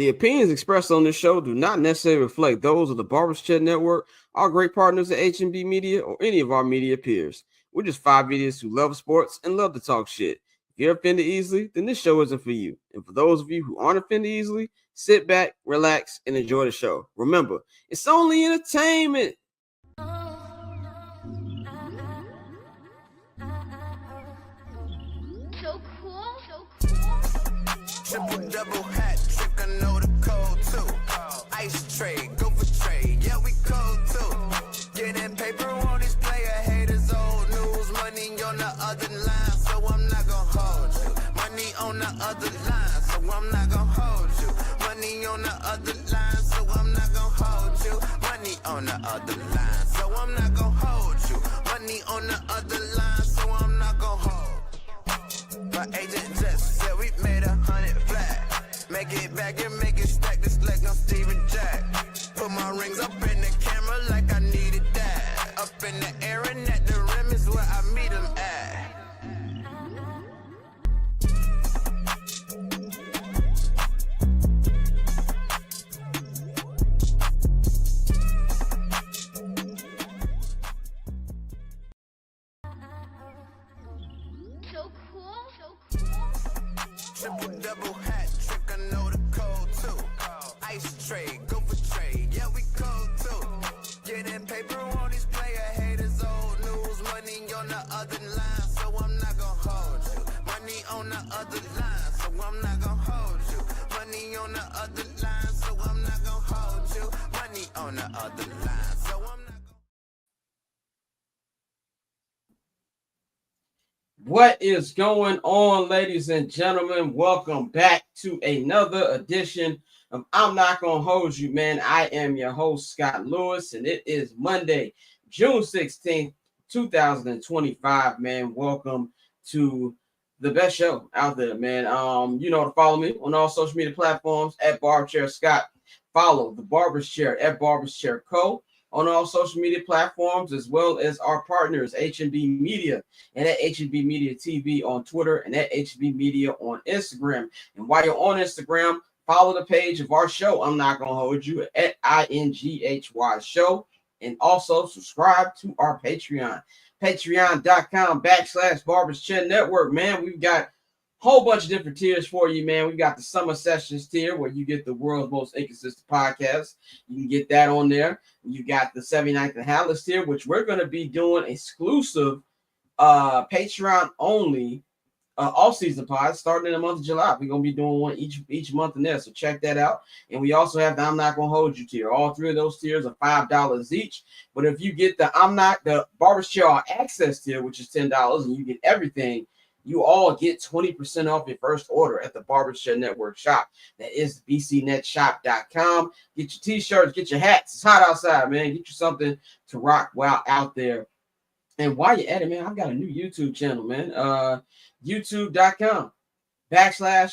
The opinions expressed on this show do not necessarily reflect those of the Barbers Chat Network, our great partners at H&B Media, or any of our media peers. We're just five idiots who love sports and love to talk shit. If you're offended easily, then this show isn't for you. And for those of you who aren't offended easily, sit back, relax, and enjoy the show. Remember, it's only entertainment. So cool. Triple double hat trick, I know the code too. Ice trade, go for trade, yeah we cold too. Getting paper on these player haters, old news, money on the other line, so I'm not gonna hold you. Money on the other line, so I'm not gonna hold you. Money on the other line, so I'm not gonna hold you. Money on the other line, so I'm not gonna hold you. Money on the other line, so I'm not gonna hold. My agent just said we made 100 flat. Make it back and make it stack just like I'm Steven Jack. Put my rings up in the camera like I needed that. Up in the air and at the rim is where I meet them at. So cool. Triple double hat trick, I know the code too. Ice trade, go for trade, yeah we cold too. Getting paper on these player haters, old news, money on the other line, so I'm not gonna hold you. Money on the other line, so I'm not gonna hold you. Money on the other line, so I'm not gonna hold you. Money on the other line, so I'm not gonna. What is going on, ladies and gentlemen? Welcome back to another edition of I'm Not Gonna Hold You, man. I am your host, Scott Lewis, and it is Monday, June 16th, 2025, man. Welcome to the best show out there, man. You know to follow me on all social media platforms at Barberchair Scott. Follow the Barber's Chair at Barber's Chair Co. on all social media platforms, as well as our partners, H&B Media, and at H&B Media TV on Twitter, and at H&B Media on Instagram. And while you're on Instagram, follow the page of our show, I'm Not Gonna Hold You, at INGHY Show, and also subscribe to our Patreon, patreon.com/Barbers Chat Network, man. We've got whole bunch of different tiers for you, man. We've got the Summer Sessions tier where you get the world's most inconsistent podcast. You can get that on there. You got the 79th and Hallis tier, which we're going to be doing exclusive Patreon only all-season pods starting in the month of July. We're going to be doing one each month in there, so check that out. And we also have the I'm Not Gonna Hold You tier. All three of those tiers are $5 each. But if you get the Barber's Chair All Access tier, which is $10, and you get everything, you all get 20% off your first order at the Barbershop Network shop. That is bcnetshop.com. Get your t-shirts, get your hats. It's hot outside, man. Get you something to rock while out there. And while you're at it, man, I've got a new YouTube channel, man. YouTube.com/Barberchair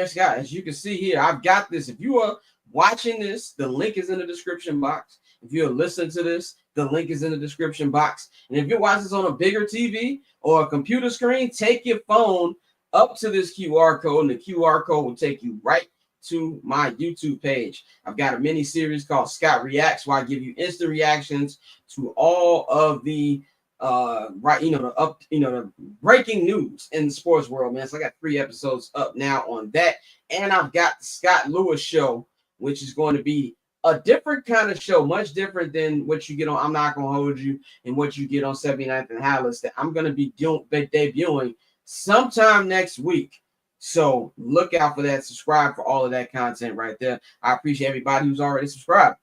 Scott. As you can see here, I've got this. If you are watching this, the link is in the description box. If you're listening to this, the link is in the description box. And if you're watching this on a bigger TV or a computer screen, take your phone up to this QR code, and the QR code will take you right to my YouTube page. I've got a mini series called Scott Reacts, where I give you instant reactions to all of the the breaking news in the sports world, man. So I got 3 episodes up now on that, and I've got the Scott Lewis Show, which is going to be a different kind of show, much different than what you get on I'm Not Gonna Hold You and what you get on 79th and Hallis, that I'm going to be debuting sometime next week. So look out for that. Subscribe for all of that content right there. I appreciate everybody who's already subscribed.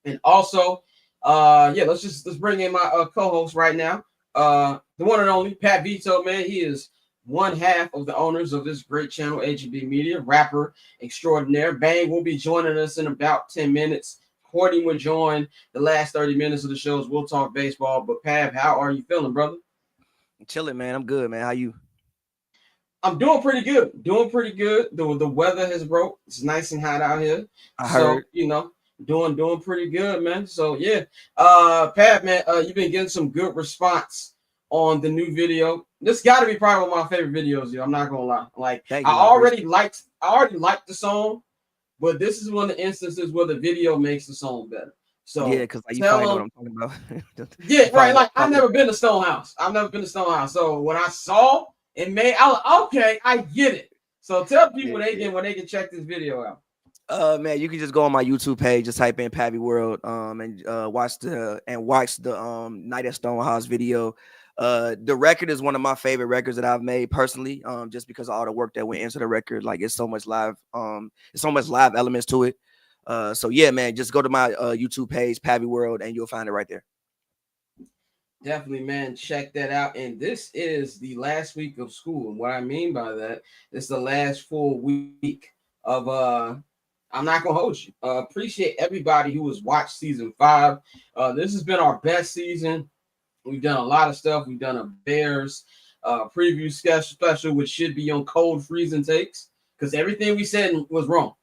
And also, let's bring in my co-host right now. The one and only Pat Vito, man. He is one half of the owners of this great channel, H&B Media, rapper extraordinaire. Bane will be joining us in about 10 minutes. Courtney will join the last 30 minutes of the shows. We'll talk baseball. But Pav, how are you feeling, brother? I'm chilling, man. I'm good, man. How you? I'm doing pretty good. The weather has broke. It's nice and hot out here. I heard. So, doing pretty good, man. So yeah. Pat, man, you've been getting some good response on the new video. This got to be probably one of my favorite videos, yo. I'm not gonna lie. Like, I already liked the song, but this is one of the instances where the video makes the song better. So Yeah, because like, you tell probably know them, what I'm talking about. yeah, You right. probably Like I've never been to Stonehouse. I've never been to Stonehouse. So when I saw it made, I was like, okay, I get it. So tell people when they can check this video out. Man, you can just go on my YouTube page, just type in Pavy World, and watch the Night at Stonehouse video. The record is one of my favorite records that I've made personally, just because of all the work that went into the record. Like it's so much live elements to it. So yeah, man, just go to my YouTube page, Pavy World, and you'll find it right there. Definitely, man, check that out. And this is the last week of school. And what I mean by that is the last full week of I'm not gonna hold you. Appreciate everybody who has watched season 5. This has been our best season. We've done a lot of stuff. We've done a Bears preview special, which should be on cold freezing takes, because everything we said was wrong.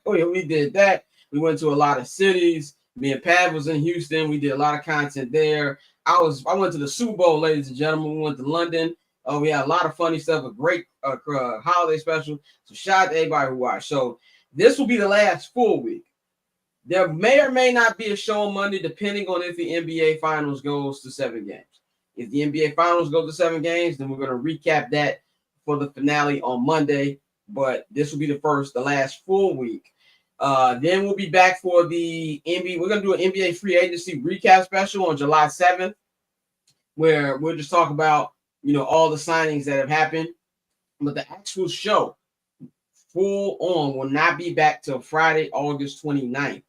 we did that. We went to a lot of cities. Me and Pav was in Houston. We did a lot of content there. I went to the Super Bowl, ladies and gentlemen. We went to London. We had a lot of funny stuff, a great holiday special. So shout out to everybody who watched. So this will be the last full week. There may or may not be a show on Monday, depending on if the NBA Finals goes to 7 games. If the NBA Finals go to 7 games, then we're going to recap that for the finale on Monday. But this will be the last full week. Then we'll be back for the NBA. We're going to do an NBA free agency recap special on July 7th, where we'll just talk about, all the signings that have happened. But the actual show, full on, will not be back till Friday, August 29th,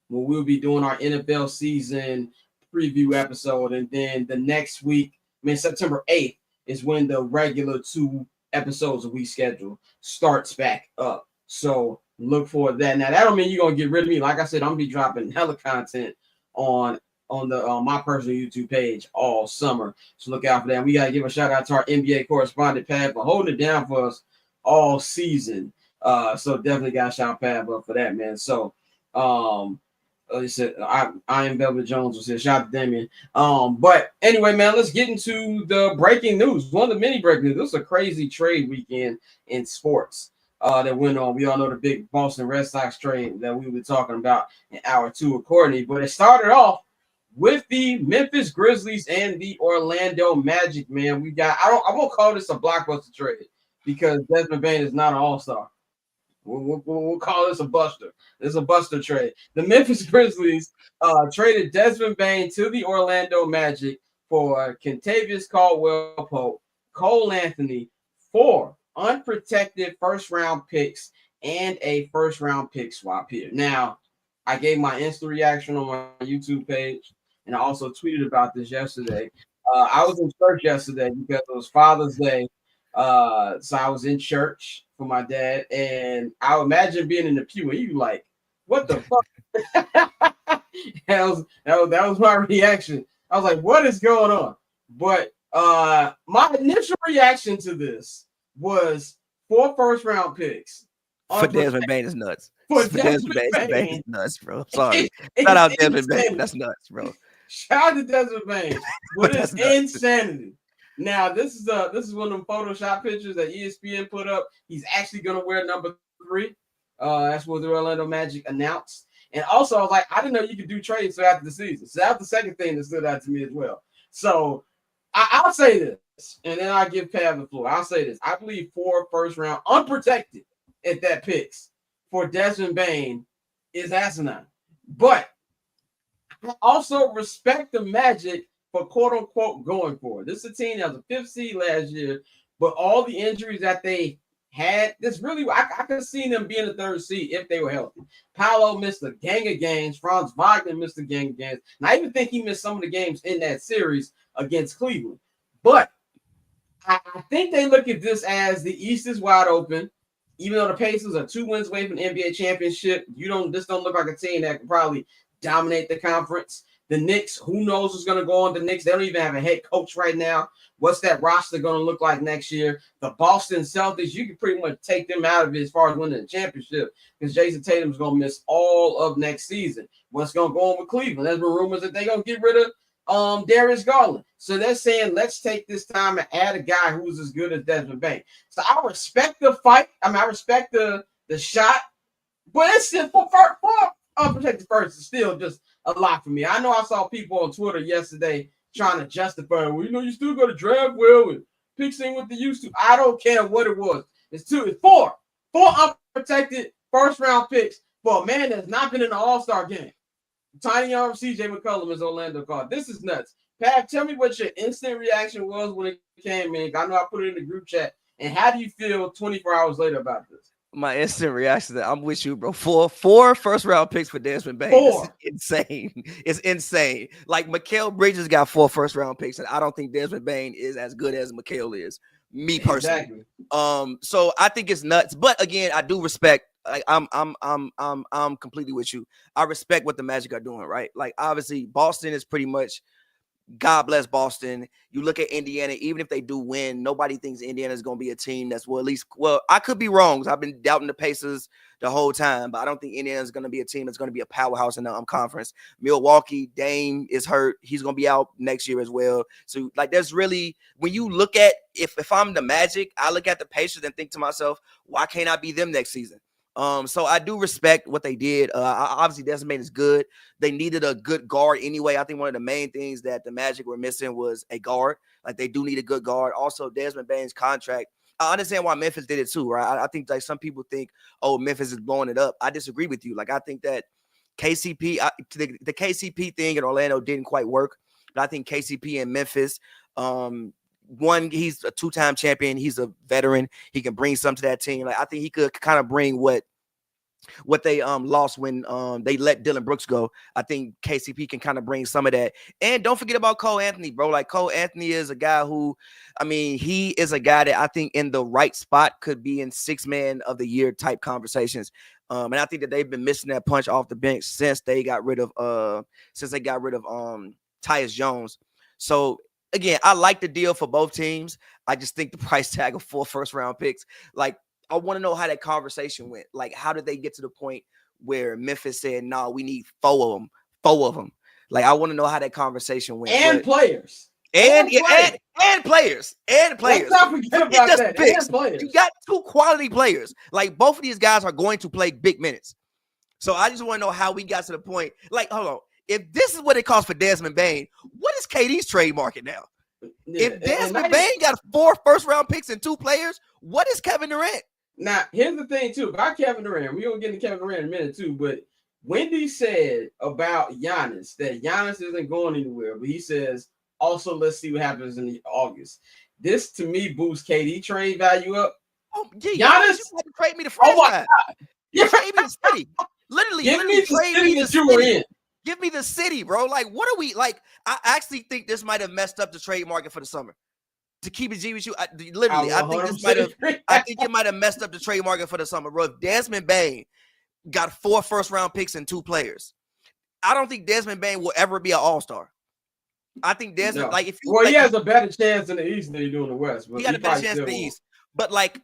when we'll be doing our NFL season preview episode. And then the next week, September 8th, is when the regular 2 episodes a week schedule starts back up. So look forward to that. Now, that don't mean you're going to get rid of me. Like I said, I'm going to be dropping hella content on my personal YouTube page all summer. So look out for that. We got to give a shout out to our NBA correspondent, Pat, for holding it down for us all season. So definitely got to shout Pat up for that, man. So, like I said, I am Velvet Jones was here. Shout out to Damien. But anyway, man, let's get into the breaking news. One of the many breaking news. This was a crazy trade weekend in sports that went on. We all know the big Boston Red Sox trade that we were talking about in hour 2 with Courtney. But it started off with the Memphis Grizzlies and the Orlando Magic, man. I won't call this a blockbuster trade because Desmond Bane is not an all-star. We'll call this a buster. This is a buster trade. The Memphis Grizzlies traded Desmond Bane to the Orlando Magic for Kentavious Caldwell-Pope, Cole Anthony, 4 unprotected first-round picks, and a first-round pick swap here. Now, I gave my instant reaction on my YouTube page, and I also tweeted about this yesterday. I was in church yesterday because it was Father's Day. So I was in church for my dad, and I imagine being in the pew, and you like, what the fuck? that was my reaction. I was like, what is going on? But my initial reaction to this was 4 first-round picks. For Desmond Bane is nuts. For Desmond Bane is nuts, bro. Sorry. Shout out Desmond Bane. That's nuts, bro. Shout out to Desmond Bane. But it's insanity. Now, this is one of them Photoshop pictures that ESPN put up. He's actually going to wear number 3. That's what the Orlando Magic announced. And also, I was like, I didn't know you could do trades after the season. So that's the second thing that stood out to me as well. So I'll say this, and then I'll give Pav the floor. I'll say this. I believe 4 first-round unprotected at that picks for Desmond Bane is asinine. But I also respect the Magic for quote-unquote going for it. This is a team that was a 5th seed last year, but all the injuries that they had, this really, I could have seen them being a 3rd seed if they were healthy. Paolo missed a gang of games. Franz Wagner missed a gang of games. And I even think he missed some of the games in that series against Cleveland. But I think they look at this as the East is wide open. Even though the Pacers are 2 wins away from the NBA championship, this don't look like a team that could probably dominate the conference. The Knicks, who knows what's going to go on the Knicks? They don't even have a head coach right now. What's that roster going to look like next year? The Boston Celtics, you can pretty much take them out of it as far as winning the championship because Jason Tatum's going to miss all of next season. What's going to go on with Cleveland? There's been rumors that they're going to get rid of Darius Garland. So they're saying, let's take this time and add a guy who's as good as Desmond Bane. So I respect the fight. I respect the shot. But it's still four unprotected first is still just a lot for me. I know I saw people on Twitter yesterday trying to justify, well, you still got to draft well and picks in what they used to. I don't care what it was. It's four unprotected first round picks for a man that's not been in the All-Star game. Tiny arm CJ McCollum is Orlando card. This is nuts. Pat, tell me what your instant reaction was when it came in. I know I put it in the group chat. And how do you feel 24 hours later about this? My instant reaction I'm with you, bro. Four first round picks for Desmond Bane. This is insane. It's insane. Like Mikal Bridges got 4 first round picks, and I don't think Desmond Bane is as good as Mikal is. Me personally. Exactly. So I think it's nuts. But again, I do respect. Like I'm completely with you. I respect what the Magic are doing, right? Like obviously Boston is pretty much, God bless Boston. You look at Indiana, even if they do win, nobody thinks Indiana is going to be a team that's, I could be wrong. I've been doubting the Pacers the whole time, but I don't think Indiana is going to be a team that's going to be a powerhouse in the conference. Milwaukee, Dame is hurt. He's going to be out next year as well. So, like, there's really, when you look at, if I'm the Magic, I look at the Pacers and think to myself, why can't I be them next season? So I do respect what they did. Obviously, Desmond Bane is good. They needed a good guard anyway. I think one of the main things that the Magic were missing was a guard. Like, they do need a good guard. Also, Desmond Bane's contract. I understand why Memphis did it too, right? I think like some people think, oh, Memphis is blowing it up. I disagree with you. Like, I think that KCP, the KCP thing in Orlando didn't quite work. But I think KCP in Memphis, one, he's a 2-time champion. He's a veteran. He can bring something to that team. Like, I think he could kind of bring what they lost when they let Dylan Brooks go. I think KCP can kind of bring some of that. And don't forget about Cole Anthony, bro. Like, Cole Anthony is a guy who, I mean, he is a guy that I think in the right spot could be in 6-man of the year type conversations. And I think that they've been missing that punch off the bench since they got rid of Tyus Jones. So again, I like the deal for both teams. I just think the price tag of 4 first-round picks, like, I want to know how that conversation went. Like, how did they get to the point where Memphis said, no, we need 4 of them. Like, I want to know how that conversation went. And players. And players. Let's not forget about that. And players. You got 2 quality players. Like, both of these guys are going to play big minutes. So I just want to know how we got to the point. Like, hold on. If this is what it costs for Desmond Bane, what is KD's trade market now? Yeah, if Desmond Bane got 4 first-round picks and 2 players, what is Kevin Durant? Now, here's the thing, too. About Kevin Durant, we're going to get into Kevin Durant in a minute, too. But Wendy said about Giannis that Giannis isn't going anywhere. But he says, also, let's see what happens in August. This, to me, boosts KD trade value up. Oh, yeah, Giannis, you had to trade me the franchise. Oh, my God. You trade me the city. Literally, give me the trade city me that you were in. Give me the city, bro. Like, what are we like? I actually think this might have messed up the trade market for the summer. To keep it G with you, I think it might have messed up the trade market for the summer, bro. If Desmond Bane got 4 first-round picks and 2 players, I don't think Desmond Bane will ever be an all-star. I think Desmond, like, if you, he has a better chance in the East than he do in the West. But he got a better chance in the East. But like,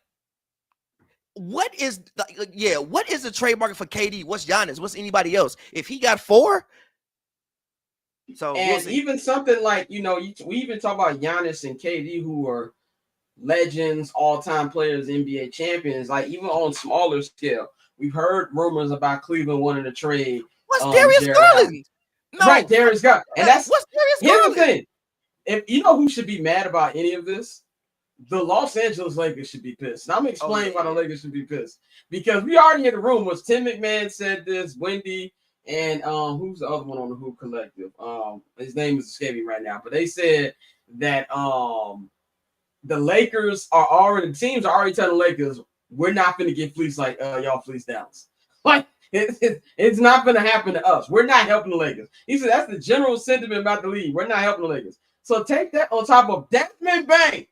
what is the trade market for KD? What's Giannis? What's anybody else? If he got 4, so and even something like, we even talk about Giannis and KD, who are legends, all-time players, NBA champions. Like, even on smaller scale, we've heard rumors about Cleveland wanting to trade. What's Darius Garland? No, right, Darius Garland. And that's what's Darius Garland. Here's the thing: if you know who should be mad about any of this, the Los Angeles Lakers should be pissed. And I'm explaining why the Lakers should be pissed, because we already had the rumors. Tim McMahon said this, Wendy, and who's the other one on the Hoop Collective? His name is escaping right now, but they said that the Lakers the teams are already telling the Lakers, we're not going to get fleeced like y'all fleeced Dallas. Like, it's not going to happen to us. We're not helping the Lakers. He said that's the general sentiment about the league. We're not helping the Lakers. So take that on top of Desmond Bane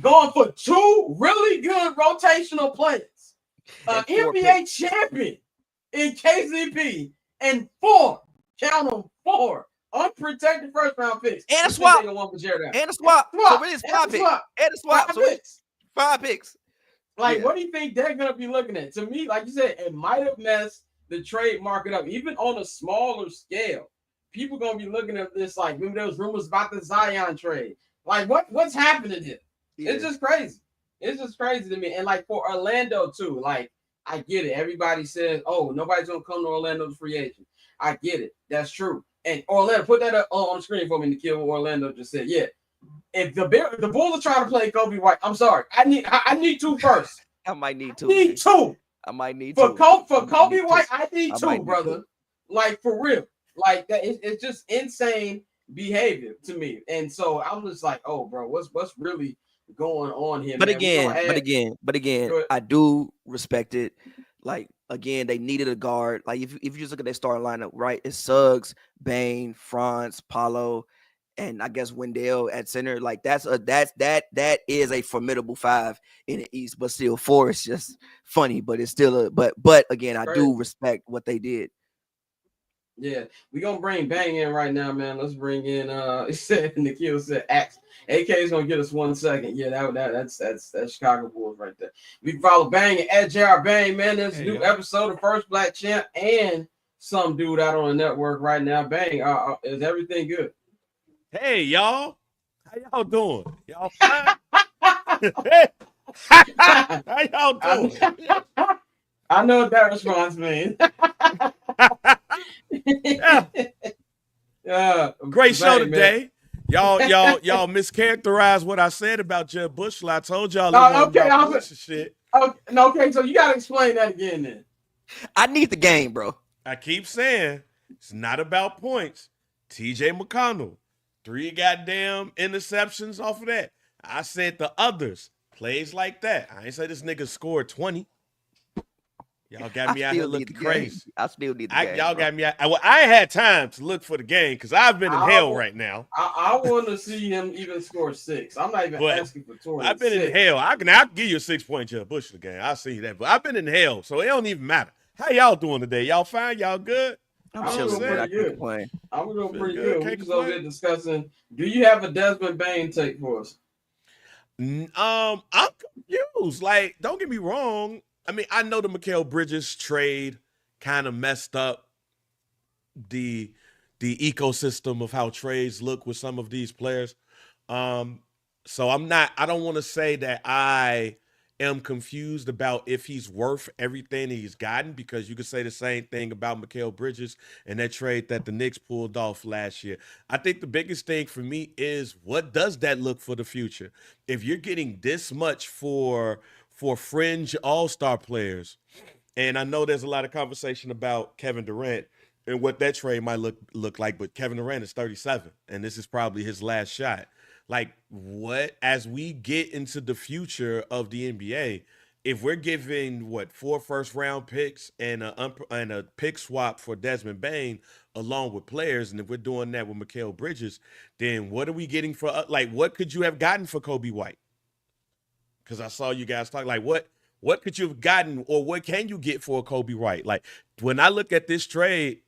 going for 2 really good rotational players, an NBA champion in KCP, and 4, count them, 4 unprotected first-round picks. And a swap. And a swap. So it is 5 picks. And a swap. So it's 5 picks. Like, what do you think they're going to be looking at? To me, like you said, it might have messed the trade market up. Even on a smaller scale, people going to be looking at this like, remember there was rumors about the Zion trade. Like, what's happening here? Yeah. It's just crazy. It's just crazy to me. And, like, for Orlando, too, like, I get it. Everybody says, "Oh, nobody's gonna come to Orlando as free agent." I get it. That's true. And Orlando, put that up on the screen for me, Nikhil. What Orlando just said. Yeah. If the Bulls are trying to play Kobe White, I'm sorry. I need two first. I might need two. Need two. I might need for two. Kobe White. I need two, need brother. two. Like for real. Like that. It's just insane behavior to me. And so I'm just like, oh, bro, what's really going on here? But man? again, I do respect it. Like again, they needed a guard. Like if you just look at their starting lineup, right? It's Suggs, Bane, Franz, Paulo, and I guess Wendell at center. Like that is a formidable five in the East. But still, 4 is just funny. But it's still but again, I do respect what they did. Yeah, we're gonna bring Bang in right now, man. Let's bring in it said Nikhil said Axe. AK is gonna get us 1 second. Yeah, that's Chicago Bulls right there. We can follow Bang at JR Bang, man. There's a new episode of First Black Champ and some dude out on the network right now. Bang, is everything good? Hey y'all, how y'all doing? Y'all fine? How y'all doing? I know what that response means. Great show today. Y'all mischaracterized what I said about Jeb Bush. I told y'all about Bush and shit. Okay, so you gotta explain that again then. I need the game, bro. I keep saying it's not about points. TJ McConnell, 3 goddamn interceptions off of that. I said the others plays like that. I ain't say this nigga scored 20. Y'all got me out here looking crazy. I still need the game. Y'all got me out. I ain't had time to look for the game because I've been in hell right now. I want to see him even score 6. I'm not even asking for 20. I've been in hell. I can give you a 6-point Jeb Bush in the game. I'll see that. But I've been in hell, so it don't even matter. How y'all doing today? Y'all fine? Y'all good? I'm doing pretty good. I'm doing pretty good. We're just over here discussing. Do you have a Desmond Bane take for us? I'm confused. Like, don't get me wrong. I mean, I know the Mikal Bridges trade kind of messed up the ecosystem of how trades look with some of these players. So I don't want to say that I am confused about if he's worth everything he's gotten, because you could say the same thing about Mikal Bridges and that trade that the Knicks pulled off last year. I think the biggest thing for me is, what does that look for the future? If you're getting this much for fringe all-star players, and I know there's a lot of conversation about Kevin Durant and what that trade might look like, but Kevin Durant is 37, and this is probably his last shot. Like, what, as we get into the future of the NBA, if we're giving 4 first-round picks and a pick swap for Desmond Bane along with players, and if we're doing that with Mikal Bridges, then what are we getting for, what could you have gotten for Kobe White? Because I saw you guys talk, like, what could you have gotten, or what can you get for a Kobe White? Like, when I look at this trade,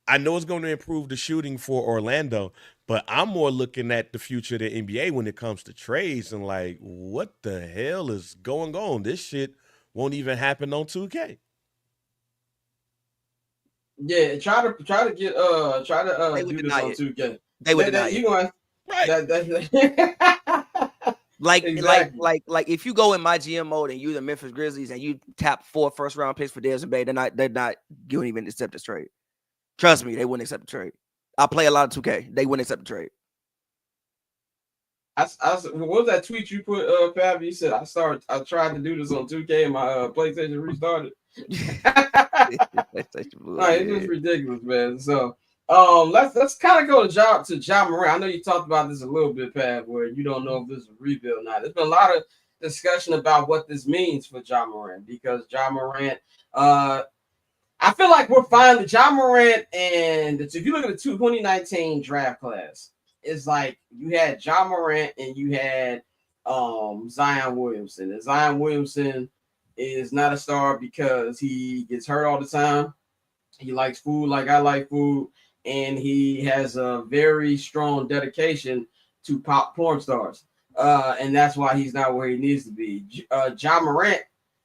I know it's going to improve the shooting for Orlando, but I'm more looking at the future of the NBA when it comes to trades, and like, what the hell is going on? This shit won't even happen on 2K. Yeah, try to get do this on 2K. They would deny you going Like, exactly. like if you go in my GM mode and you the Memphis Grizzlies and you tap 4 first-round picks for Desmond Bane, they're not you wouldn't even accept this trade. Trust me, they wouldn't accept the trade. I play a lot of 2K. They wouldn't accept the trade. What was that tweet you put, Pavy? You said I tried to do this on 2K and my PlayStation restarted. It's just ridiculous, man. So let's kind of go to Ja Morant. I know you talked about this a little bit, Pav, where you don't know if this is a rebuild or not. There's been a lot of discussion about what this means for Ja Morant, because Ja Morant, I feel like we're finally Ja Morant, and if you look at the 2019 draft class, it's like you had Ja Morant and you had Zion Williamson. And Zion Williamson is not a star because he gets hurt all the time. He likes food like I like food, and he has a very strong dedication to pop porn stars. And that's why he's not where he needs to be. Ja Morant,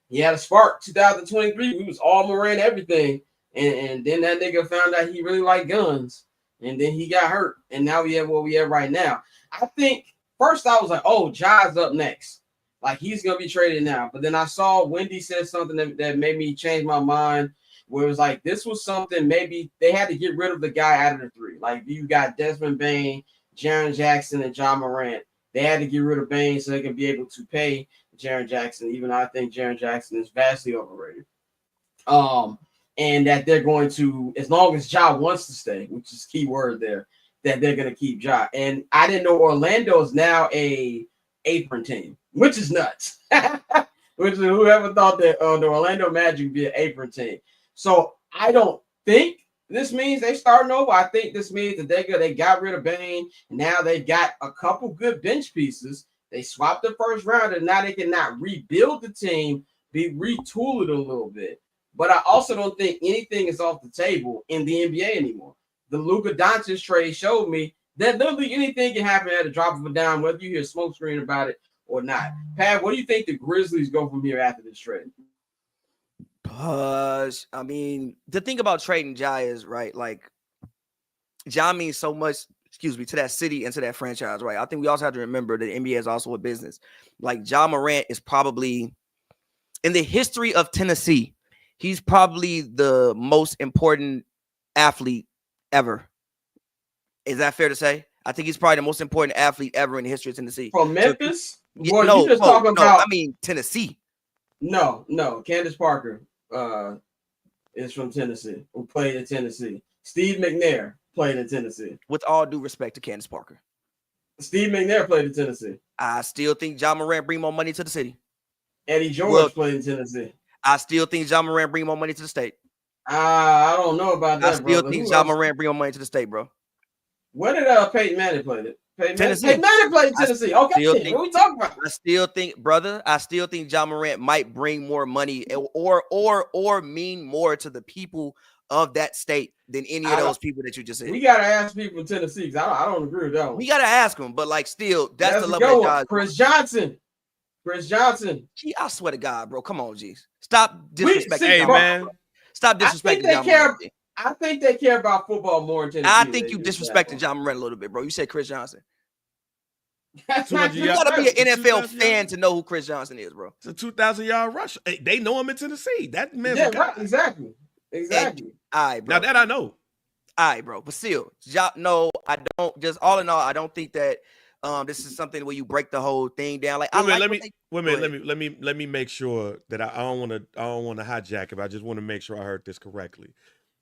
he had a spark 2023. He was all Morant everything. And then that nigga found out he really liked guns. And then he got hurt. And now we have what we have right now. I think first I was like, oh, Ja's up next. like he's gonna be traded now. But then I saw Wendy said something that made me change my mind, where it was like this was something maybe they had to get rid of the guy out of the three. Like you got Desmond Bane, Jaren Jackson, and John Morant. They had to get rid of Bane so they can be able to pay Jaren Jackson, even though I think Jaren Jackson is vastly overrated. And that they're going to, as long as Ja wants to stay, which is key word there, that they're going to keep Ja. And I didn't know Orlando is now a apron team, which is nuts. Which is whoever thought that the Orlando Magic would be an apron team. So I don't think this means they starting over. I think this means that they got rid of Bane. Now they've got a couple good bench pieces. They swapped the first round, and now they can not rebuild the team, retool it a little bit. But I also don't think anything is off the table in the NBA anymore. The Luka Doncic trade showed me that literally anything can happen at a drop of a dime, whether you hear smoke screen about it or not. Pat, what do you think the Grizzlies go from here after this trade? I mean, the thing about trading Ja is, right, like, Ja means so much, to that city and to that franchise, right? I think we also have to remember that the NBA is also a business. Like, Ja Morant is probably, in the history of Tennessee, he's probably the most important athlete ever. Is that fair to say? I think he's probably the most important athlete ever in the history of Tennessee. From Memphis? So, no, I mean Tennessee. No. Candace Parker is from Tennessee, who played in Tennessee. Steve McNair played in Tennessee. With all due respect to Candace Parker. Steve McNair played in Tennessee. I still think Ja Morant bring more money to the city. Eddie George played in Tennessee. I still think Ja Morant bring more money to the state. I don't know about that. I still think Ja Morant bring more money to the state, bro. Where did Peyton Manning play it? Tennessee. Peyton Manning played in Tennessee. Okay, what are we talking about? I still think Ja Morant might bring more money or mean more to the people of that state than any of those people that you just said. We gotta ask people in Tennessee because I don't agree with that one. We gotta ask them, but like still, that's the level that Chris Johnson. Gee, I swear to God, bro. Come on, G's. Stop disrespecting. Hey, man. Stop disrespecting Ja Morant. I think they care about football more in Tennessee. I think you disrespecting Ja Morant a little bit, bro. You said Chris Johnson. You gotta be an NFL fan to know who Chris Johnson is, bro. It's a 2,000-yard rush. Hey, they know him in Tennessee. That man. Yeah, right, exactly. All right, bro. Now that I know. All right, bro. But still, no, I don't. Just all in all, I don't think that this is something where you break the whole thing down. Like, let me make sure that I don't want to hijack it. I just want to make sure I heard this correctly.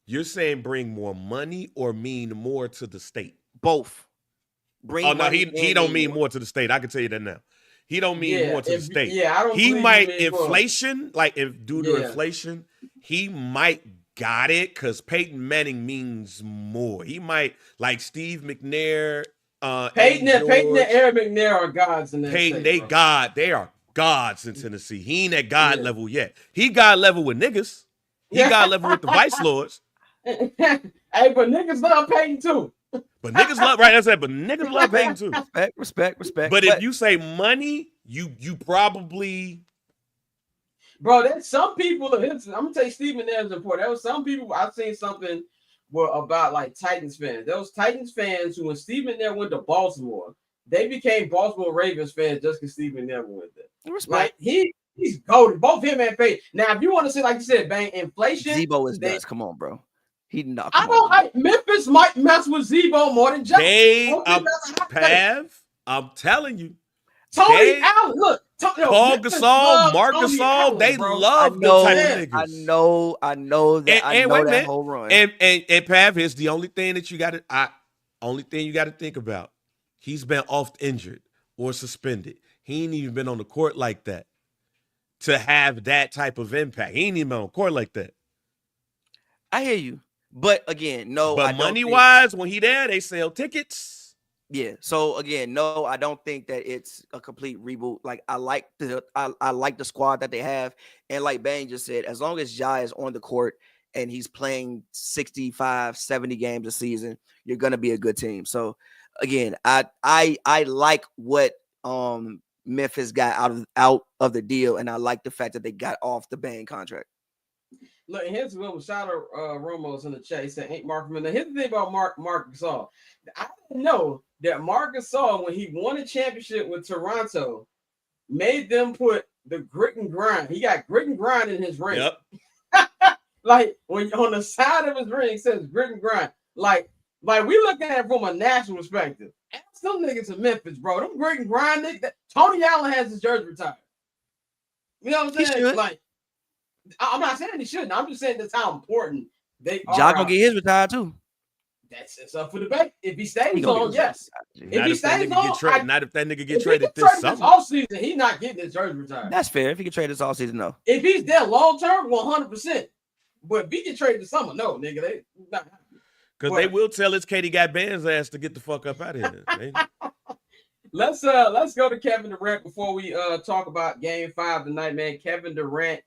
You're saying bring more money or mean more to the state? Both. He don't mean more to the state. I can tell you that now. He don't mean more to the state. Yeah, I don't. He might inflation, like if due to inflation, he might got it because Peyton Manning means more. He might like Steve McNair. Peyton and Eric McNair are gods in that Peyton, state, they are gods in Tennessee. He ain't at God level yet. He God level with niggas. He God level with the vice lords. Hey, but niggas love Peyton too. But niggas love but niggas love Peyton too. Respect. But if you say money, you probably, bro. There's some people. I'm gonna tell you, Steve McNair is important. There was some people I've seen something about like Titans fans. There was Titans fans who, when Steve McNair went to Baltimore, they became Baltimore Ravens fans just because Steve McNair went there. Respect. Like he's golden. Both him and Peyton. Now, if you want to say, like you said, Bane, inflation. Zebo is nuts. Come on, bro. Memphis might mess with Zebo more than Jackson. I'm telling you. Tony Allen, look. Paul Gasol, Mark Gasol, they love the type of niggas. I know that whole run. And Pav, here's the only thing that you got to think about. He's been oft injured or suspended. He ain't even been on the court like that to have that type of impact. He ain't even been on the court like that. I hear you. But again, no. But money-wise, when he there, they sell tickets. Yeah. So again, no, I don't think that it's a complete reboot. Like I like the squad that they have, and like Bane just said, as long as Ja is on the court and he's playing 65, 70 games a season, you're gonna be a good team. So again, I like what Memphis got out of the deal, and I like the fact that they got off the Bane contract. Look, here's one. Shout out Romo's in the chat. He said, "Ain't Mark from the." Here's the thing about Mark Gasol. I didn't know that Mark Gasol, when he won a championship with Toronto, made them put the grit and grind. He got grit and grind in his ring. Yep. Like when on the side of his ring it says grit and grind. Like we looking at it from a national perspective. Ask them niggas in Memphis, bro. Them grit and grind niggas. Tony Allen has his jersey retired. You know what I'm saying? Like, I'm not saying he shouldn't. I'm just saying that's how important they are. Jock gonna get his retired too. It's up for debate. If he stays on, yes. If he stays on, not if that nigga get traded this summer. Off season, he's not getting his jersey retired. That's fair. If he can trade this all season, no. If he's there long term, 100%. But if he can trade this summer, no, nigga, they not. Because they will tell his Katie got Bane's ass to get the fuck up out of here. Let's go to Kevin Durant before we talk about Game 5 tonight, man. Kevin Durant,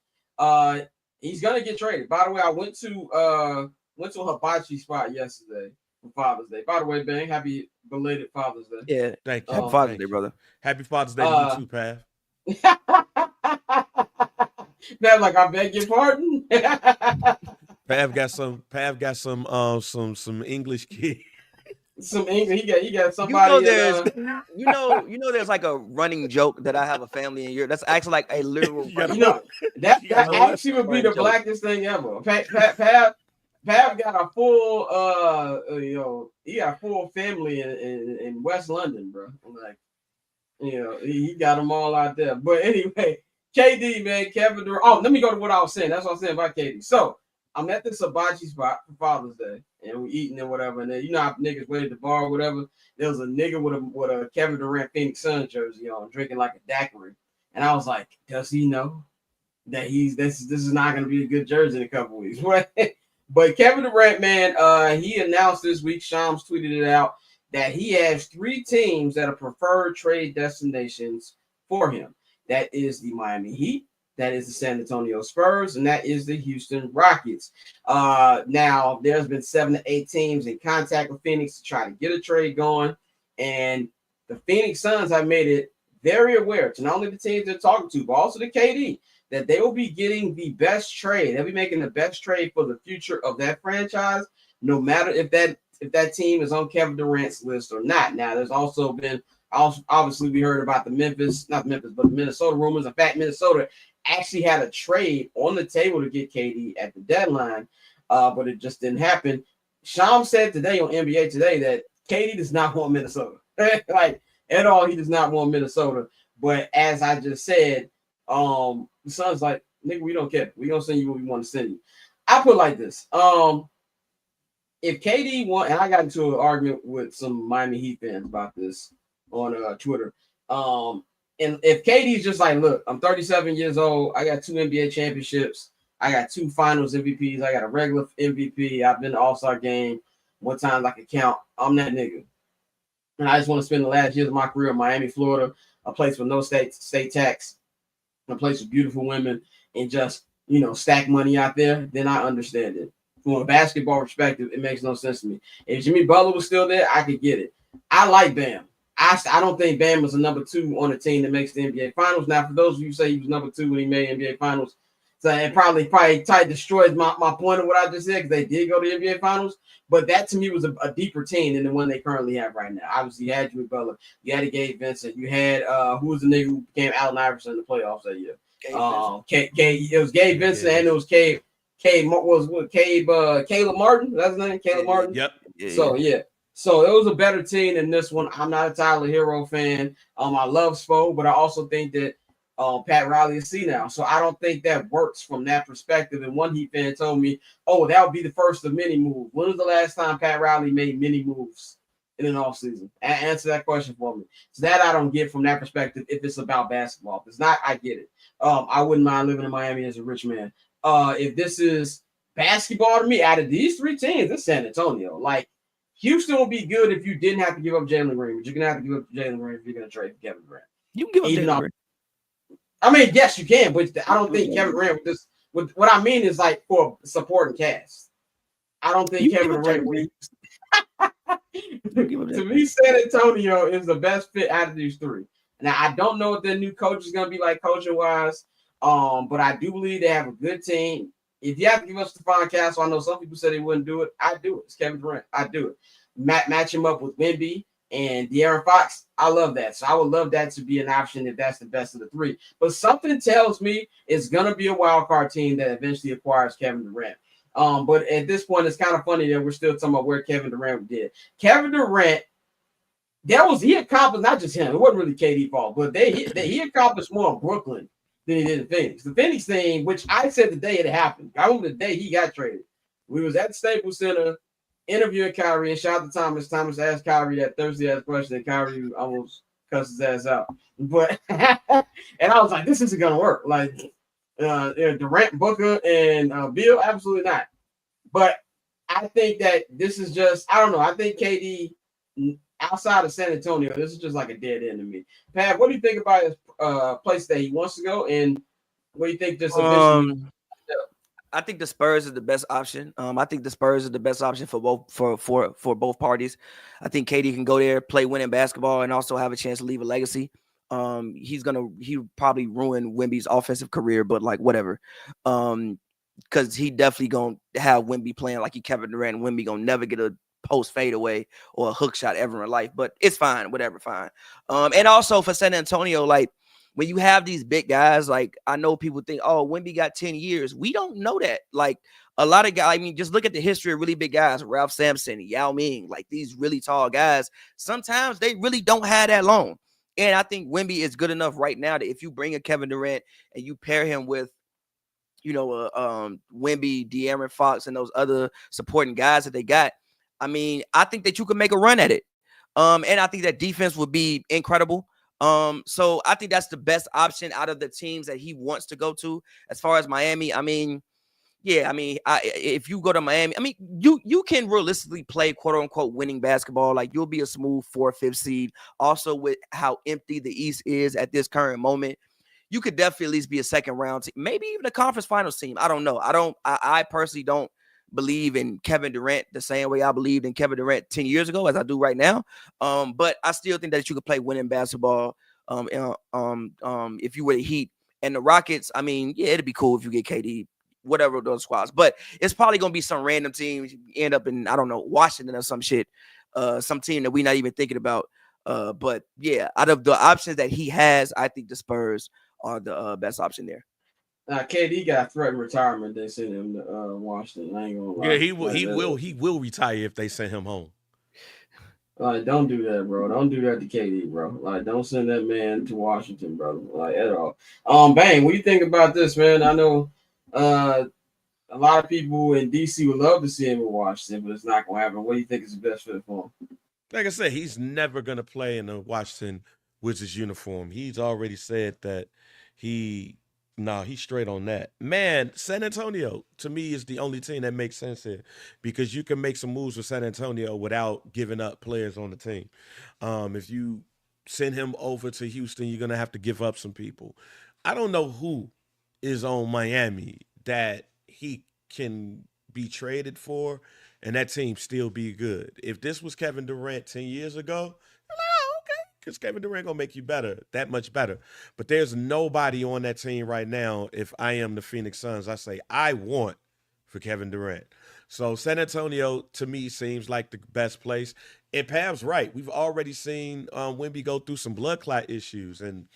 he's gonna get traded. By the way, I went to a hibachi spot yesterday for Father's Day. By the way, Bane, happy belated Father's Day. Yeah, thank you. Happy Father's Day, brother. Happy Father's Day to you too, Pav. Pav, like, I beg your pardon. Pav got some English kid. Some English. He got somebody. You know, there's like a running joke that I have a family in Europe. That's actually like a literal. That actually would be the blackest thing ever. Pav got a full he got a full family in West London, bro. Like, he got them all out there. But anyway, KD, man, Kevin Durant. Oh, let me go to what I was saying. That's what I was saying about KD. So I'm at this hibachi spot for Father's Day, and we're eating and whatever. And then how niggas wait at the bar or whatever. There was a nigga with a Kevin Durant Phoenix Suns jersey on, drinking like a daiquiri. And I was like, does he know that this is not going to be a good jersey in a couple weeks? But Kevin Durant, man, he announced this week, Shams tweeted it out, that he has 3 teams that are preferred trade destinations for him. That is the Miami Heat, that is the San Antonio Spurs, and that is the Houston Rockets. Now, there's been 7 to 8 teams in contact with Phoenix to try to get a trade going, and the Phoenix Suns have made it very aware to not only the teams they're talking to, but also the KD, that they will be getting the best trade. They'll be making the best trade for the future of that franchise, no matter if that team is on Kevin Durant's list or not. Now, there's also been, obviously, we heard about the Minnesota rumors. In fact, Minnesota actually had a trade on the table to get KD at the deadline, but it just didn't happen. Shams said today on NBA Today that KD does not want Minnesota. Like, at all, he does not want Minnesota. But as I just said, the Suns like, nigga, we don't care. We gonna send you what we want to send you. I put it like this. If KD won, and I got into an argument with some Miami Heat fans about this on Twitter. And if KD's just like, look, I'm 37 years old. I got 2 NBA championships. I got 2 finals MVPs. I got a regular MVP. I've been to All-Star game one time I can count. I'm that nigga. And I just want to spend the last years of my career in Miami, Florida, a place with no state tax, a place with beautiful women, and just, stack money out there, then I understand it. From a basketball perspective, it makes no sense to me. If Jimmy Butler was still there, I could get it. I like Bam. I don't think Bam was a number 2 on a team that makes the NBA Finals. Now, for those of you who say he was number 2 when he made NBA Finals, so it probably destroys my point of what I just said, because they did go to the NBA Finals. But that to me was a deeper team than the one they currently have right now. Obviously, you had Jimmy Butler, you had Gabe Vincent, you had who was the nigga who became Allen Iverson in the playoffs that year? It was Gabe Vincent and it was Caleb Martin. That's his name, Caleb Martin. Yep. So it was a better team than this one. I'm not a Tyler Hero fan. I love Spo, but I also think that Pat Riley is senile. So I don't think that works from that perspective. And one Heat fan told me, oh, that would be the first of many moves. When was the last time Pat Riley made many moves in an offseason? Answer that question for me. So that I don't get from that perspective if it's about basketball. If it's not, I get it. I wouldn't mind living in Miami as a rich man. If this is basketball to me, out of these 3 teams, it's San Antonio. Like, Houston will be good if you didn't have to give up Jalen Green, but you're going to have to give up Jalen Green if you're going to trade for Kevin Durant. You can give up Jalen Green. I mean, yes, you can, but I don't think Kevin Durant with what I mean is like for supporting cast. I don't think Kevin Durant will. To me, San Antonio is the best fit out of these 3. Now, I don't know what their new coach is going to be like coaching wise, but I do believe they have a good team. If you have to give us Stephon Castle, I know some people said they wouldn't do it. I do it. It's Kevin Durant. I do it. Match him up with Wemby And De'Aaron Fox, I love that. So I would love that to be an option if that's the best of the three. But something tells me it's going to be a wild card team that eventually acquires Kevin Durant. But at this point, it's kind of funny that we're still talking about where Kevin Durant did. Kevin Durant, he accomplished not just him. It wasn't really KD fault, but he accomplished more in Brooklyn than he did in Phoenix. The Phoenix thing, which I said the day it happened. I remember the day he got traded. We was at the Staples Center interviewing Kyrie, and shout out to Thomas. Thomas asked Kyrie that Thursday ass question, and Kyrie almost cussed his ass out. But and I was like, this isn't gonna work. Like Durant, Booker, and Beal, absolutely not. But I think that this is just, I don't know. I think KD outside of San Antonio, this is just like a dead end to me. Pat, what do you think about his place that he wants to go, and what do you think just eventually? I think the Spurs is the best option. I think the Spurs is the best option for both parties. I think KD can go there, play winning basketball, and also have a chance to leave a legacy. He'll probably ruin Wemby's offensive career, but like whatever. Because he definitely gonna have Wemby playing like he Kevin Durant. And Wemby gonna never get a post fadeaway or a hook shot ever in life, but it's fine, whatever, fine. And also for San Antonio, like when you have these big guys, like I know people think, oh, Wemby got 10 years. We don't know that. Like a lot of guys, I mean, just look at the history of really big guys, Ralph Sampson, Yao Ming, like these really tall guys. Sometimes they really don't have that long. And I think Wemby is good enough right now that if you bring a Kevin Durant and you pair him with, Wemby, De'Aaron Fox, and those other supporting guys that they got, I mean, I think that you can make a run at it. And I think that defense would be incredible. So I think that's the best option out of the teams that he wants to go to. As far as Miami, I mean, yeah, I mean, if you go to Miami, I mean, you can realistically play quote unquote winning basketball. Like you'll be a smooth 4th, 5th seed. Also, with how empty the East is at this current moment, you could definitely at least be a second round team, maybe even a conference finals team. I don't know. I personally don't believe in Kevin Durant the same way I believed in Kevin Durant 10 years ago as I do right now. But I still think that you could play winning basketball. If you were the Heat and the Rockets, I mean, yeah, it'd be cool if you get KD, whatever those squads. But it's probably gonna be some random team end up in, I don't know, Washington or some shit, some team that we're not even thinking about. But yeah, out of the options that he has, I think the Spurs are the best option there. KD got threatened retirement. They sent him to Washington. I ain't gonna lie. Yeah, he will retire if they send him home. Like, don't do that, bro. Don't do that to KD, bro. Like, don't send that man to Washington, brother. Like, at all. Bane, what do you think about this, man? I know a lot of people in DC would love to see him in Washington, but it's not gonna happen. What do you think is the best fit for him? Like I said, he's never gonna play in a Washington Wizards uniform. He's already said that he's straight on that. Man, San Antonio, to me, is the only team that makes sense here because you can make some moves with San Antonio without giving up players on the team. If you send him over to Houston, you're going to have to give up some people. I don't know who is on Miami that he can be traded for and that team still be good. If this was Kevin Durant 10 years ago, because Kevin Durant gonna make you better, that much better. But there's nobody on that team right now. If I am the Phoenix Suns, I say I want for Kevin Durant. So San Antonio to me seems like the best place. And Pav's right. We've already seen Wemby go through some blood clot issues, and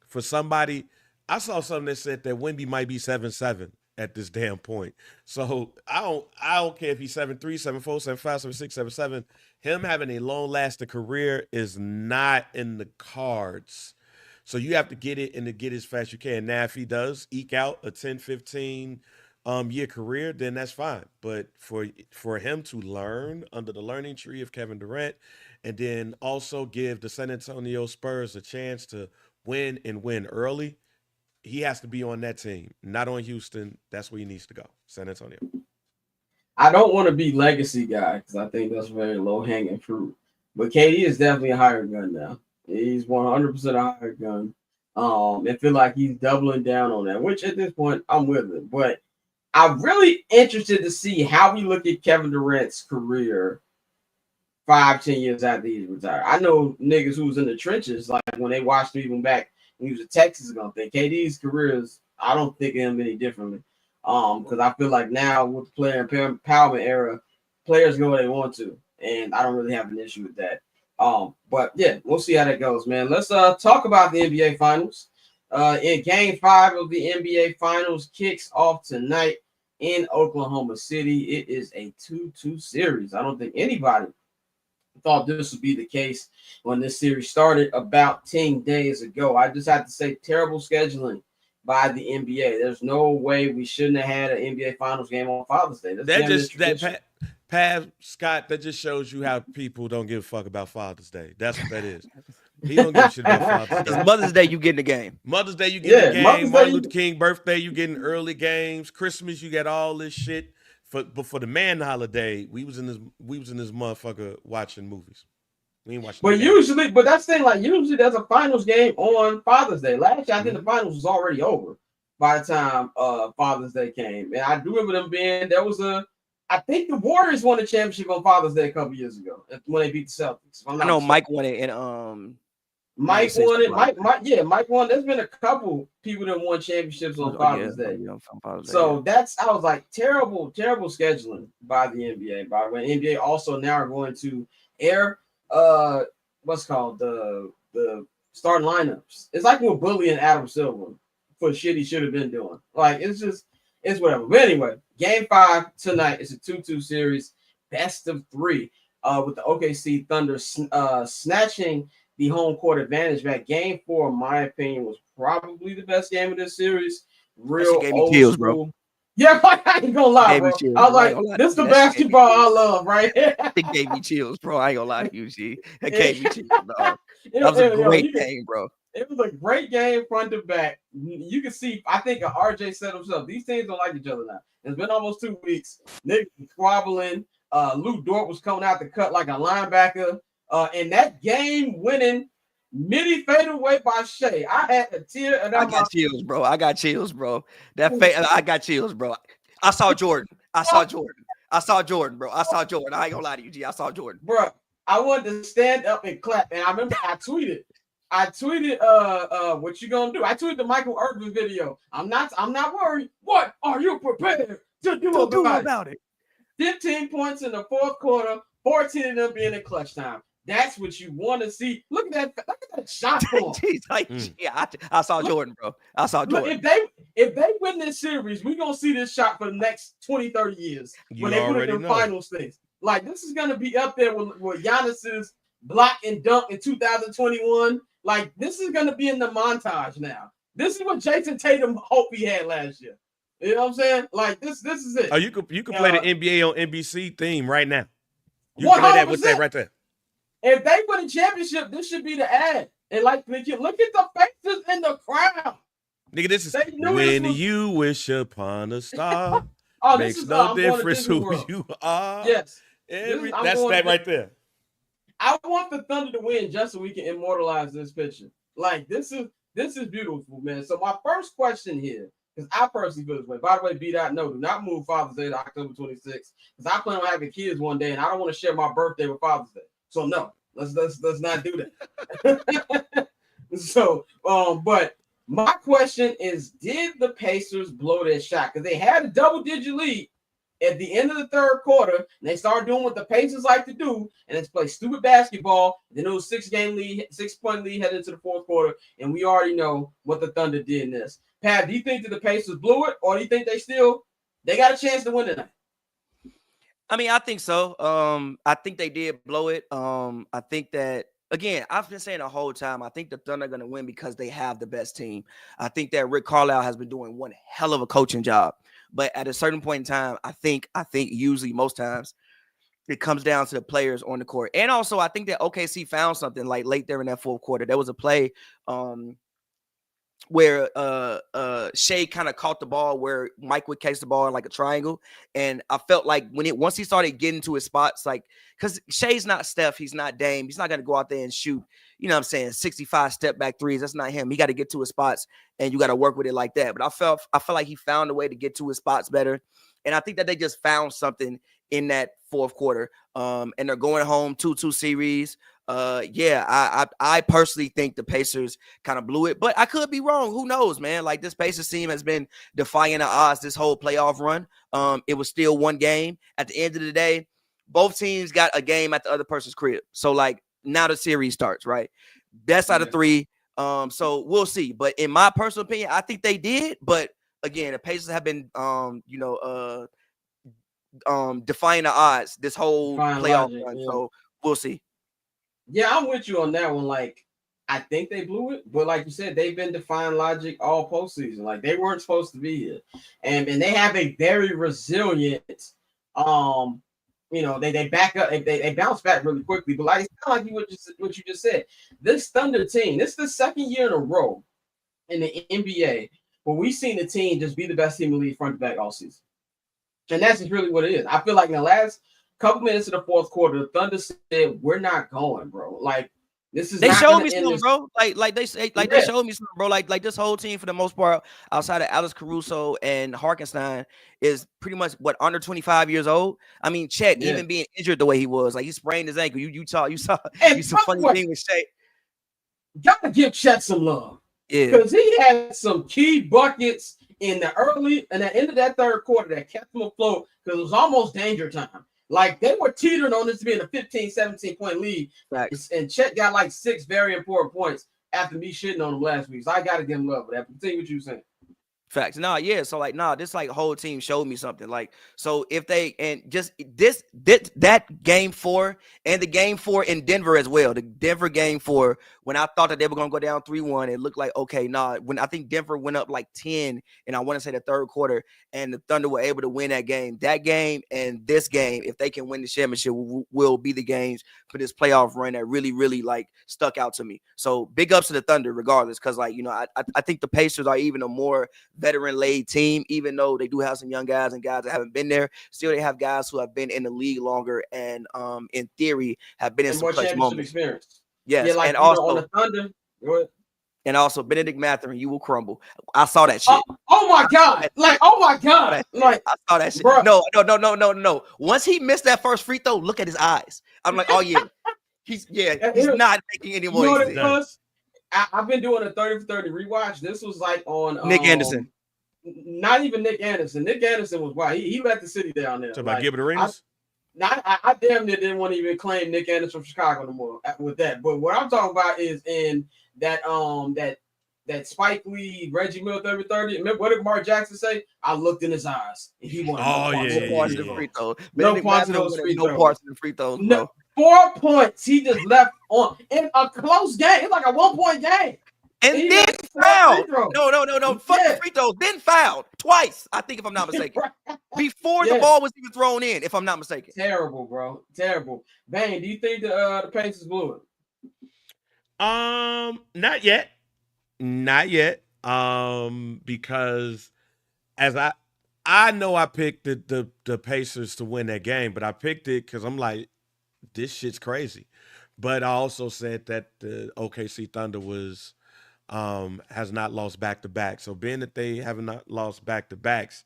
for somebody, I saw something that said that Wemby might be 7'7" at this damn point. So I don't care if he's 7'3", 7'4", 7'5", 7'6", 7'7". Him having a long-lasting career is not in the cards. So you have to get it and to get it as fast as you can. Now, if he does eke out a 10, 15 year career, then that's fine. But for him to learn under the learning tree of Kevin Durant and then also give the San Antonio Spurs a chance to win and win early, he has to be on that team, not on Houston. That's where he needs to go, San Antonio. I don't want to be legacy guy because I think that's very low hanging fruit. But KD is definitely a higher gun now. He's 100% a higher gun. I feel like he's doubling down on that, which at this point I'm with it. But I'm really interested to see how we look at Kevin Durant's career 5-10 years after he's retired. I know niggas who was in the trenches, like when they watched him even back when he was at Texas, gonna think KD's career is, I don't think of him any differently. Because I feel like now with the player empowerment era, players go where they want to, and I don't really have an issue with that. But yeah, we'll see how that goes, man. Let's talk about the NBA Finals. In Game 5 of the NBA Finals kicks off tonight in Oklahoma City. It is a 2-2 series. I don't think anybody thought this would be the case when this series started about 10 days ago. I just have to say, terrible scheduling by the NBA. There's no way we shouldn't have had an NBA Finals game on Father's Day. Pav Scott, that just shows you how people don't give a fuck about Father's Day. That's what that is. He don't give a shit about Father's Day. It's Mother's Day, you get in the game. Mother's Day, you get in the game. Martin Day, Luther King birthday, you getting early games. Christmas, you get all this shit. But for the man holiday, we was in this motherfucker watching movies. We ain't watching. But that's the thing, like usually there's a finals game on Father's Day. Last year, I think the finals was already over by the time Father's Day came. And I do remember them being I think the Warriors won the championship on Father's Day a couple years ago when they beat the Celtics. I know Mike won it, and Mike won it. Mike won. There's been a couple people that won championships on Father's Day. So I was like, terrible scheduling by the NBA. By the way, NBA also now are going to air what's called the starting lineups. It's like we're bullying Adam Silver for shit he should have been doing. Like it's whatever. But anyway, Game 5 tonight is a 2-2 series, best of 3, with the OKC Thunder snatching the home court advantage back. Game 4, in my opinion, was probably the best game of this series. Real old chills, school. Bro. Yeah, I ain't gonna lie, bro. I was like, this is the basketball I love, right? It gave me chills, bro. I ain't gonna lie to you, G. It gave me chills, dog. That was a great game, bro. It was a great game front to back. You can see, I think RJ said himself, these teams don't like each other now. It's been almost 2 weeks. Nick was squabbling. Luke Dort was coming out to cut like a linebacker. And that game winning midi fadeaway by Shea. I had a tear. And I got chills, bro. I got chills, bro. I got chills, bro. I saw Jordan, bro. I saw Jordan. I ain't gonna lie to you, G. I saw Jordan. Bro, I wanted to stand up and clap. And I remember I tweeted, what you gonna do? I tweeted the Michael Irvin video. I'm not worried. What are you prepared to do about it? 15 points in the fourth quarter, 14 of them being in clutch time. That's what you want to see. Look at that shot form. I saw Jordan, bro. I saw Jordan. Look, if they win this series, we're gonna see this shot for the next 20, 30 years when they put it in the finals things. Like this is gonna be up there with Giannis's block and dunk in 2021. Like this is gonna be in the montage now. This is what Jason Tatum hoped he had last year. You know what I'm saying? Like this is it. Oh, you could play the NBA on NBC theme right now. You can play that with that right there. If they win a championship, this should be the ad. And like, look at the faces in the crowd. Nigga, this is when you wish upon a star. Makes no difference who you are. Yes. That's that right there. I want the Thunder to win just so we can immortalize this picture. Like, this is beautiful, man. So my first question here, because I personally feel this way. By the way, do not move Father's Day to October 26th. Because I plan on having kids one day, and I don't want to share my birthday with Father's Day. So no, let's not do that. So, but my question is, did the Pacers blow their shot? Because they had a double-digit lead at the end of the third quarter, and they started doing what the Pacers like to do, and it's play stupid basketball. Then it was 6-point lead heading into the fourth quarter, and we already know what the Thunder did in this. Pat, do you think that the Pacers blew it, or do you think they got a chance to win tonight? I mean, I think so. I think they did blow it. I think that, again, I've been saying the whole time, I think the Thunder are going to win because they have the best team. I think that Rick Carlisle has been doing one hell of a coaching job. But at a certain point in time, I think usually most times it comes down to the players on the court. And also, I think that OKC found something like late there in that fourth quarter. There was a play where Shea kind of caught the ball where Mike would catch the ball in like a triangle. And I felt like once he started getting to his spots, like, because Shea's not Steph, he's not Dame, he's not going to go out there and shoot, 65 step back threes. That's not him. He got to get to his spots and you got to work with it like that. But I felt like he found a way to get to his spots better. And I think that they just found something in that fourth quarter. And they're going home 2-2 series. I personally think the Pacers kind of blew it, but I could be wrong. Who knows, man? Like, this Pacers team has been defying the odds this whole playoff run. It was still one game. At the end of the day, both teams got a game at the other person's crib. So, like, now the series starts, right? Best out of 3. So we'll see. But in my personal opinion, I think they did. But again, the Pacers have been defying the odds this whole Defying playoff logic, run. yeah. So we'll see. Yeah, I'm with you on that one. Like, I think they blew it, but like you said, they've been defying logic all postseason. Like, they weren't supposed to be here, and they have a very resilient. They back up. They bounce back really quickly. But like it's kind of like what you just said. This Thunder team. This is the second year in a row in the NBA where we've seen the team just be the best team in the league front to back all season, and that's just really what it is. I feel like in the last couple minutes of the fourth quarter, the Thunder said, "We're not going, bro. Like this is." They not showed gonna me end something, this- bro. Like they say, like Yeah. they showed me something, bro. Like this whole team, for the most part, outside of Alex Caruso and Harkenstein, is pretty much under 25 years old. I mean, Chet, Yeah. even being injured the way he was, like he sprained his ankle. You saw And some funny what- thing with Shea. Gotta give Chet some love Yeah, because he had some key buckets in the early and the end of that third quarter that kept them afloat because it was almost danger time. Like they were teetering on this being a 15, 17 point lead. facts. And Chet got like 6 very important points after me shitting on him last week. So I got to give him love for that. Continue what you were saying. Facts. Yeah. So this like whole team showed me something. Like, so if they, and just that game 4 and the game 4 in Denver as well, the Denver game 4, when I thought that they were gonna go down 3-1, it looked like when I think Denver went up like 10, and I want to say the third quarter, and the Thunder were able to win that game. That game and this game, if they can win the championship, will be the games for this playoff run that really, really like stuck out to me. So big ups to the Thunder, regardless, because I think the Pacers are even a more veteran-laid team, even though they do have some young guys and guys that haven't been there. Still, they have guys who have been in the league longer and, in theory, have been in And some more clutch championship moments. experience. Yes, Yeah, like and on the Thunder. and also Benedict Mathurin, you will crumble. I saw that shit. Oh my God! Like, oh my God! Like, I saw that shit. Bro. No. Once he missed that first free throw, look at his eyes. I'm like, oh yeah, he's not making any more. You know what easy. it was? I've been doing a 30 for 30 rewatch. This was like on Nick Anderson. Not even Nick Anderson. Nick Anderson was wild. He let the city down there. Talk about Gilbert Arenas? I damn near didn't want to even claim Nick Anderson from Chicago no more with that. But what I'm talking about is in that that Spike Lee, Reggie Miller 30-30. Remember what did Mark Jackson say? I looked in his eyes and he wanted No parts of the free throws. No parts of those free throws. No parts of the free throws. No, 4 points he just left on in a close game. It's like a 1-point game. And he then missed four fouled. free throws. No. Fuck Yeah. the free throws. Then fouled twice, I think, if I'm not mistaken. Before the ball was even thrown in, if I'm not mistaken. Terrible, bro. Terrible. Bane, do you think the Pacers blew it? Not yet. Because as I know I picked the Pacers to win that game, but I picked it because I'm like, this shit's crazy. But I also said that the OKC Thunder has not lost back-to-back. So being that they have not lost back-to-backs,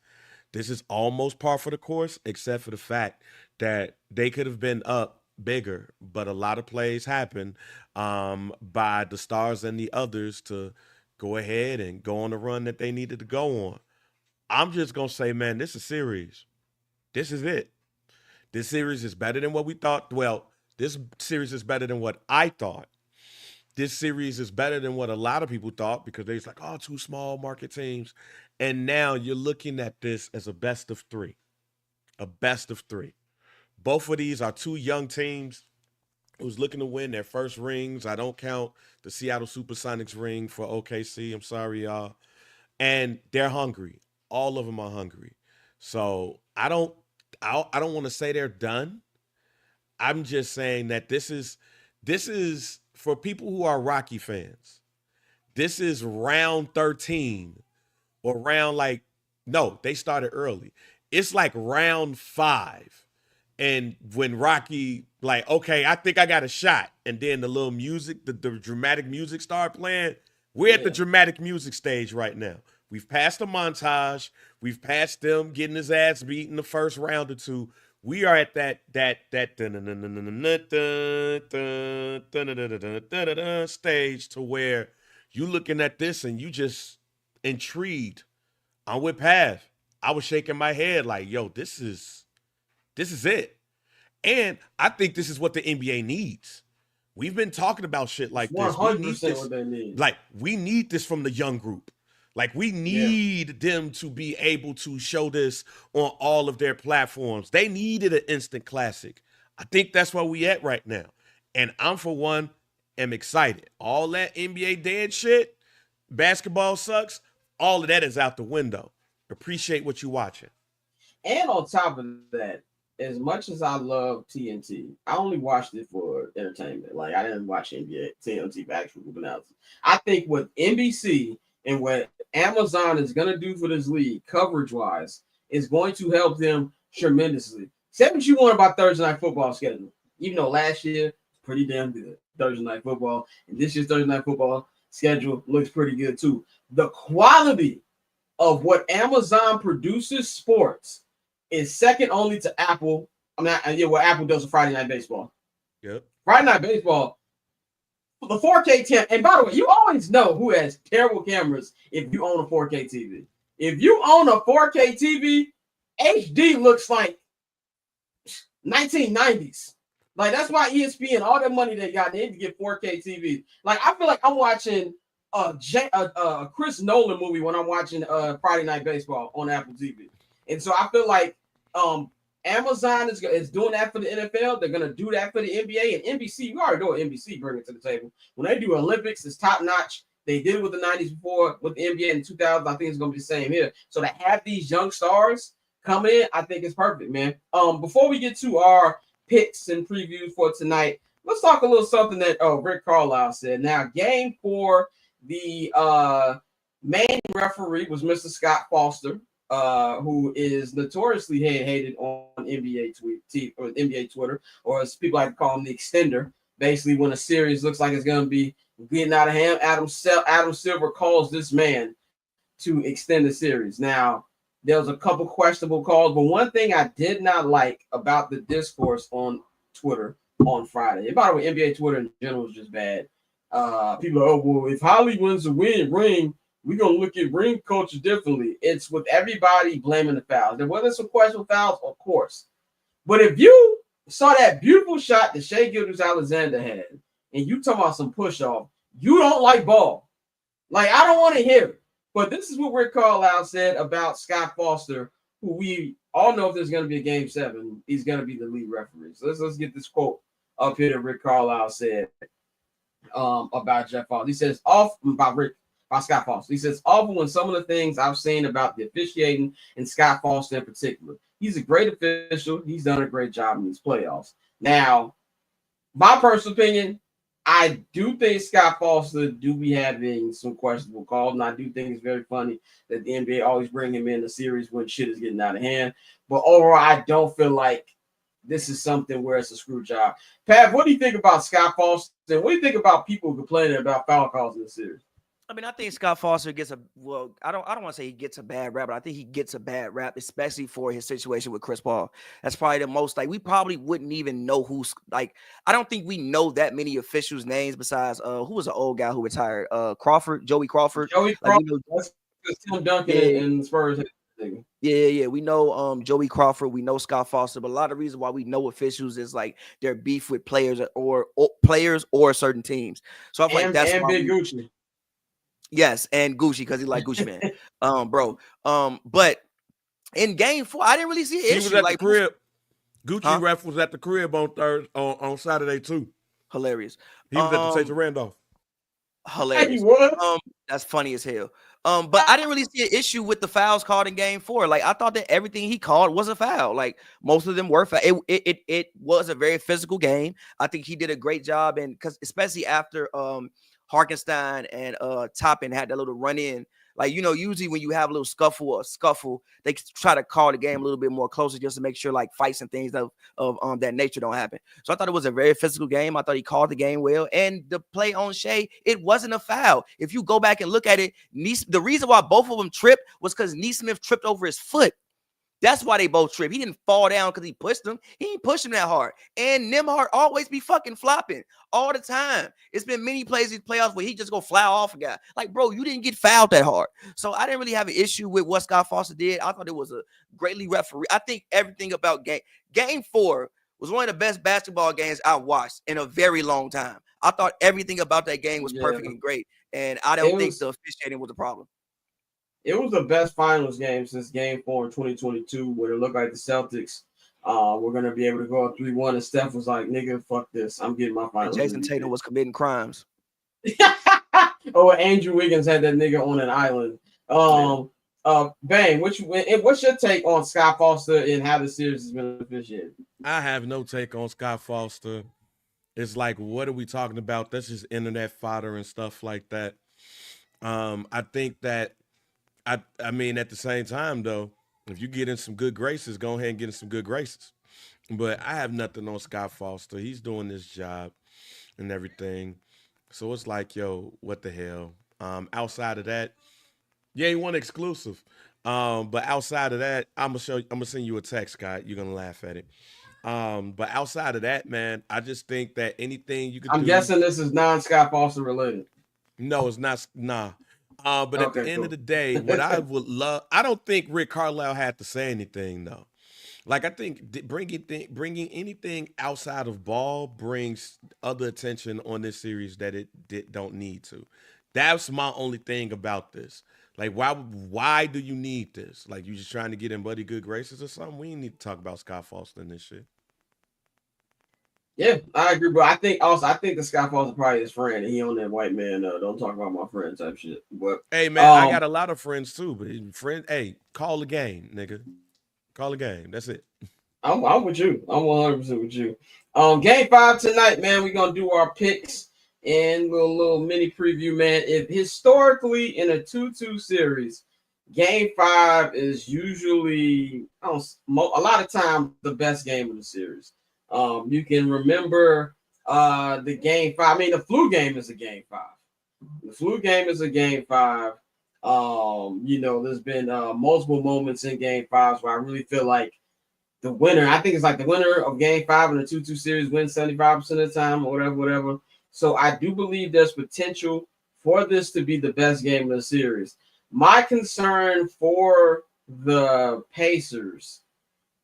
this is almost par for the course, except for the fact that they could have been up bigger, but a lot of plays happen by the Stars and the others to go ahead and go on the run that they needed to go on. I'm just going to say, man, this is a series. This is it. This series is better than what we thought. Well, this series is better than what I thought. This series is better than what a lot of people thought because they was like, oh, 2 small market teams. And now you're looking at this as a best of 3. A best of 3. Both of these are 2 young teams who's looking to win their first rings. I don't count the Seattle Supersonics ring for OKC. I'm sorry, y'all. And they're hungry. All of them are hungry. So I don't want to say they're done. I'm just saying that this is for people who are Rocky fans. This is round 13 or they started early. It's like round 5. And when Rocky, like, okay, I think I got a shot. And then the little music, the dramatic music started playing. We're at the dramatic music stage right now. We've passed the montage. We've passed them getting his ass beat in the first round or 2. We are at that stage to where you looking at this and you just intrigued. I'm with Pav. I was shaking my head like, yo, this is it. And I think this is what the NBA needs. We've been talking about shit like this. 100% what they need. Like, we need this from the young group. Like, we need them to be able to show this on all of their platforms. They needed an instant classic. I think that's where we at right now. And I'm, for one, am excited. All that NBA dead shit, basketball sucks, all of that is out the window. Appreciate what you're watching. And on top of that, as much as I love TNT, I only watched it for entertainment. Like, I didn't watch NBA TNT for actual analysis. I think what NBC and what Amazon is going to do for this league, coverage-wise, is going to help them tremendously. Say what you want about Thursday Night Football schedule. Even though last year, pretty damn good, Thursday Night Football. And this year's Thursday Night Football schedule looks pretty good, too. The quality of what Amazon produces sports is second only to Apple. What Apple does with Friday Night Baseball. Yep. Friday Night Baseball, the 4K 10. And by the way, you always know who has terrible cameras if you own a 4K TV. If you own a 4K TV, HD looks like 1990s. Like, that's why ESPN, all that money they got, they need to get 4K TVs. Like, I feel like I'm watching a Chris Nolan movie when I'm watching Friday Night Baseball on Apple TV. And so I feel like Amazon is doing that for the NFL. They're going to do that for the NBA and NBC. We already know what NBC bringing to the table. When they do Olympics, it's top notch. They did it with the 90s before with the NBA in 2000. I think it's going to be the same here. So to have these young stars coming in, I think it's perfect, man. Before we get to our picks and previews for tonight, let's talk a little something that Rick Carlisle said. Now, game 4, the main referee was Mr. Scott Foster, who is notoriously hated on NBA Twitter, or as people like to call him, the extender. Basically, when a series looks like it's going to be getting out of hand, Adam Silver calls this man to extend the series. Now, there was a couple questionable calls, but one thing I did not like about the discourse on Twitter on Friday, and by the way, NBA Twitter in general is just bad. People are, well, if Holly wins the ring, we're going to look at ring culture differently. It's with everybody blaming the fouls. There wasn't some questionable fouls, of course. But if you saw that beautiful shot that Shai Gilgeous-Alexander had, and you talking about some push-off, you don't like ball. Like, I don't want to hear it. But this is what Rick Carlisle said about Scott Foster, who we all know if there's going to be a Game 7, he's going to be the lead referee. So let's get this quote up here that Rick Carlisle said about Jeff Foster. He says, about Scott Foster. He says, awful when some of the things I've seen about the officiating and Scott Foster in particular. He's a great official. He's done a great job in these playoffs. Now, my personal opinion, I do think Scott Foster do be having some questionable calls, and I do think it's very funny that the NBA always bring him in the series when shit is getting out of hand. But overall, I don't feel like this is something where it's a screw job. Pat, what do you think about Scott Foster? And what do you think about people complaining about foul calls in the series? I mean, I think Scott Foster gets I don't want to say he gets a bad rap, but I think he gets a bad rap, especially for his situation with Chris Paul. That's probably the most, like, we probably wouldn't even know who's, like, I don't think we know that many officials' names besides, who was the old guy who retired? Joey Crawford. Joey Crawford, like, we know, that's Tim Duncan and Spurs. Yeah. We know Joey Crawford. We know Scott Foster, but a lot of the reasons why we know officials is like their beef with players or certain teams. So I feel like that's why Big Gucci. Yes, and Gucci, because he like Gucci Man. Bro. But in game 4, I didn't really see an issue. He was at like, the crib. Gucci ref was at the crib on Saturday too. Hilarious. He was at the St. Randolph. Hilarious. He was? That's funny as hell. But I didn't really see an issue with the fouls called in game 4. Like, I thought that everything he called was a foul. Like, most of them were foul. It was a very physical game. I think he did a great job, and because especially after Harkenstein and Toppin had that little run in. Like, you know, usually when you have a little scuffle, they try to call the game a little bit more closer just to make sure like fights and things of that nature don't happen. So I thought it was a very physical game. I thought he called the game well. And the play on Shai, it wasn't a foul. If you go back and look at it, the reason why both of them tripped was because Neesmith tripped over his foot. That's why they both tripped. He didn't fall down because he pushed him. He ain't pushing that hard. And Nembhard always be fucking flopping all the time. It's been many plays in playoffs where he just go fly off a guy. Like, bro, you didn't get fouled that hard. So I didn't really have an issue with what Scott Foster did. I thought it was a greatly referee. I think everything about game 4 was one of the best basketball games I watched in a very long time. I thought everything about that game was Yeah. perfect and great, and I don't think was- the officiating was a problem. It was the best finals game since Game 4 in 2022, where it looked like the Celtics were going to be able to go up 3-1, and Steph was like, "Nigga, fuck this, I'm getting my And finals." Jason Tatum was committing crimes. Oh, Andrew Wiggins had that nigga on an island. Bane, what's your take on Scott Foster and how the series has been officiated? I have no take on Scott Foster. It's like, what are we talking about? That's just internet fodder and stuff like that. I think that I mean, at the same time though, if you get in some good graces, go ahead and get in some good graces. But I have nothing on Scott Foster. He's doing this job and everything. So it's like, yo, what the hell? Outside of that, yeah, he won exclusive. But outside of that, I'm gonna send you a text, Scott. You're gonna laugh at it. But outside of that, man, I just think that anything you could I'm do. guessing this is non-Scott Foster related. No, it's not. Nah. But at the Okay, end cool. of the day, what I would love, I don't think Rick Carlisle had to say anything though. Like I think bringing anything outside of ball brings other attention on this series that it don't need to. That's my only thing about this. Like why do you need this? Like you just trying to get in Buddy good graces or something? We need to talk about Scott Foster and this shit. Yeah, I agree, but I think the Scott Foster probably his friend, and he on that white man. Don't talk about my friend type shit. But Hey man, I got a lot of friends too, but hey, call the game, nigga. Call the game. That's it. I'm with you. I'm 100% with you. Game 5 tonight, man. We're gonna do our picks and little mini preview, man. If historically in a 2-2 series, Game 5 is usually a lot of times the best game of the series. You can remember the Game 5. I mean, the flu game is a Game 5. The flu game is a Game 5. There's been multiple moments in Game 5s where I really feel like the winner, I think it's like the winner of Game 5 in the 2-2 series wins 75% of the time or whatever. So I do believe there's potential for this to be the best game of the series. My concern for the Pacers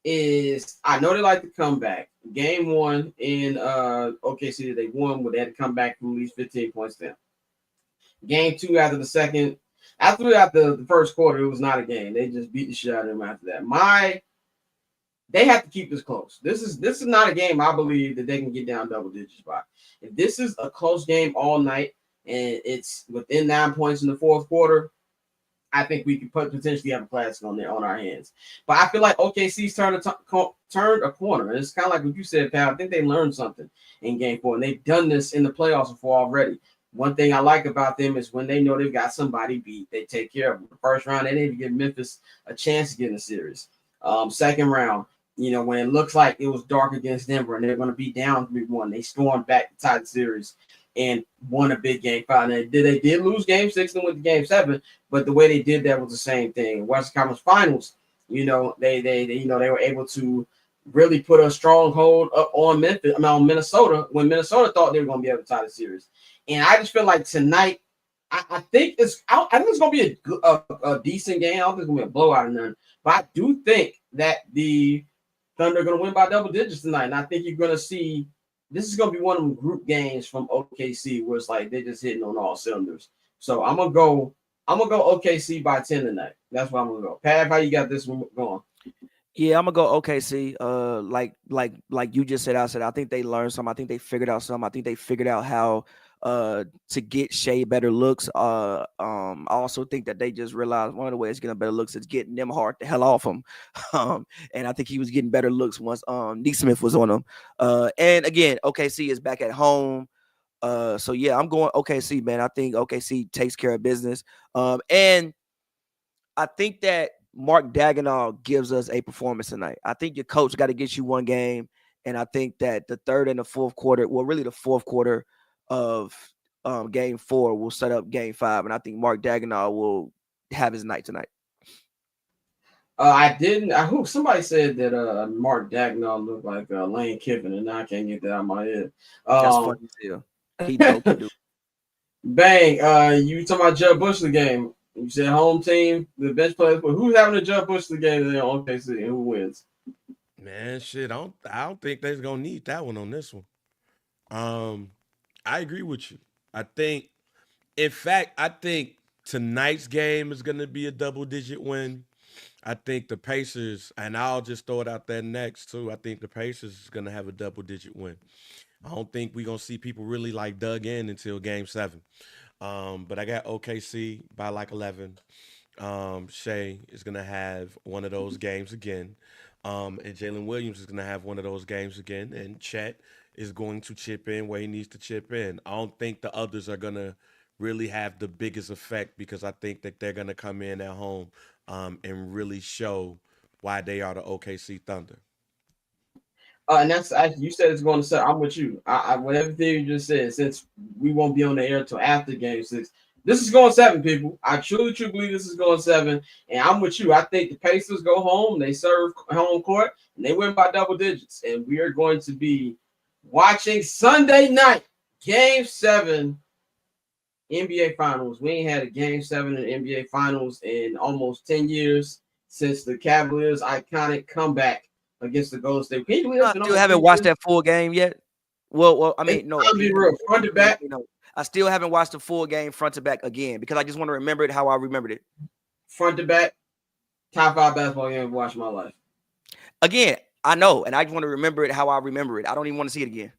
is I know they like to come back. Game 1 in OKC, they won, but they had to come back from at least 15 points down. Game 2 after the first quarter, it was not a game. They just beat the shit out of them after that. They have to keep this close. This is not a game I believe that they can get down double digits by. If this is a close game all night and it's within 9 points in the fourth quarter, I think we could potentially have a classic on our hands. But I feel like OKC's turned a corner. And it's kind of like what you said, Pat. I think they learned something in Game 4, and they've done this in the playoffs before already. One thing I like about them is when they know they've got somebody beat, they take care of them. The first round, they didn't give Memphis a chance to get in the series. Second round, when it looks like it was dark against Denver and they're going to be down 3-1, they stormed back to tie the series and won a big Game 5. And they did lose Game 6 and went to Game 7, but the way they did that was the same thing. Western Conference Finals, they were able to really put a stronghold up on Minnesota when Minnesota thought they were going to be able to tie the series. And I just feel like tonight, I think it's going to be a decent game. I don't think it's going to be a blowout or nothing, but I do think that the Thunder are going to win by double digits tonight. And I think you're going to see this is going to be one of them group games from OKC where it's like they're just hitting on all cylinders. So I'm going to go OKC by 10 tonight. That's where I'm going to go. Pat, how you got this one going? Yeah, I'm gonna go OKC. Like you just said, I think they learned something. I think they figured out something. I think they figured out how to get Shea better looks. I also think that they just realized one of the ways getting better looks is getting them hard the hell off him. And I think he was getting better looks once Neesmith was on him. And again, OKC is back at home. So yeah, I'm going OKC, man. I think OKC takes care of business. And I think that Mark Daigneault gives us a performance tonight. I think your coach got to get you one game, and I think that the third and the fourth quarter, well, really the fourth quarter of Game 4 will set up Game 5, and I think Mark Daigneault will have his night tonight. Somebody said that Mark Daigneault looked like Lane Kiffin, and now I can't get that out of my head. That's funny too. He dope to do. Bang, you talking about Jud Bush the game. You said home team, the bench players, but who's having a Jud Bush the game today on OKC and who wins? Man, shit, I don't think they're gonna need that one on this one. I agree with you. In fact, I think tonight's game is going to be a double-digit win. I think the Pacers, and I'll just throw it out there next too. I think the Pacers is going to have a double-digit win. I don't think we're going to see people really like dug in until Game 7. But I got OKC by like 11. Shea is going to have one of those games again. And Jalen Williams is going to have one of those games again. And Chet is going to chip in where he needs to chip in. I don't think the others are going to really have the biggest effect because I think that they're going to come in at home and really show why they are the OKC Thunder. And that's you said it's going to set. I'm with you. I with everything you just said. Since we won't be on the air until after Game 6, this is going 7, people. I truly believe this is going 7, and I'm with you. I think the Pacers go home. They serve home court, and they win by double digits. And we are going to be watching Sunday night Game 7 NBA Finals. We ain't had a Game 7 in NBA Finals in almost 10 years since the Cavaliers' iconic comeback against the Golden State. Can you believe I still haven't watched that full game yet. Well, I mean, no. I'll be real, front to back. You know, I still haven't watched the full game front to back again because I just want to remember it how I remembered it. Front to back, top 5 basketball game I've watched in my life. Again, I know, and I just want to remember it how I remember it. I don't even want to see it again.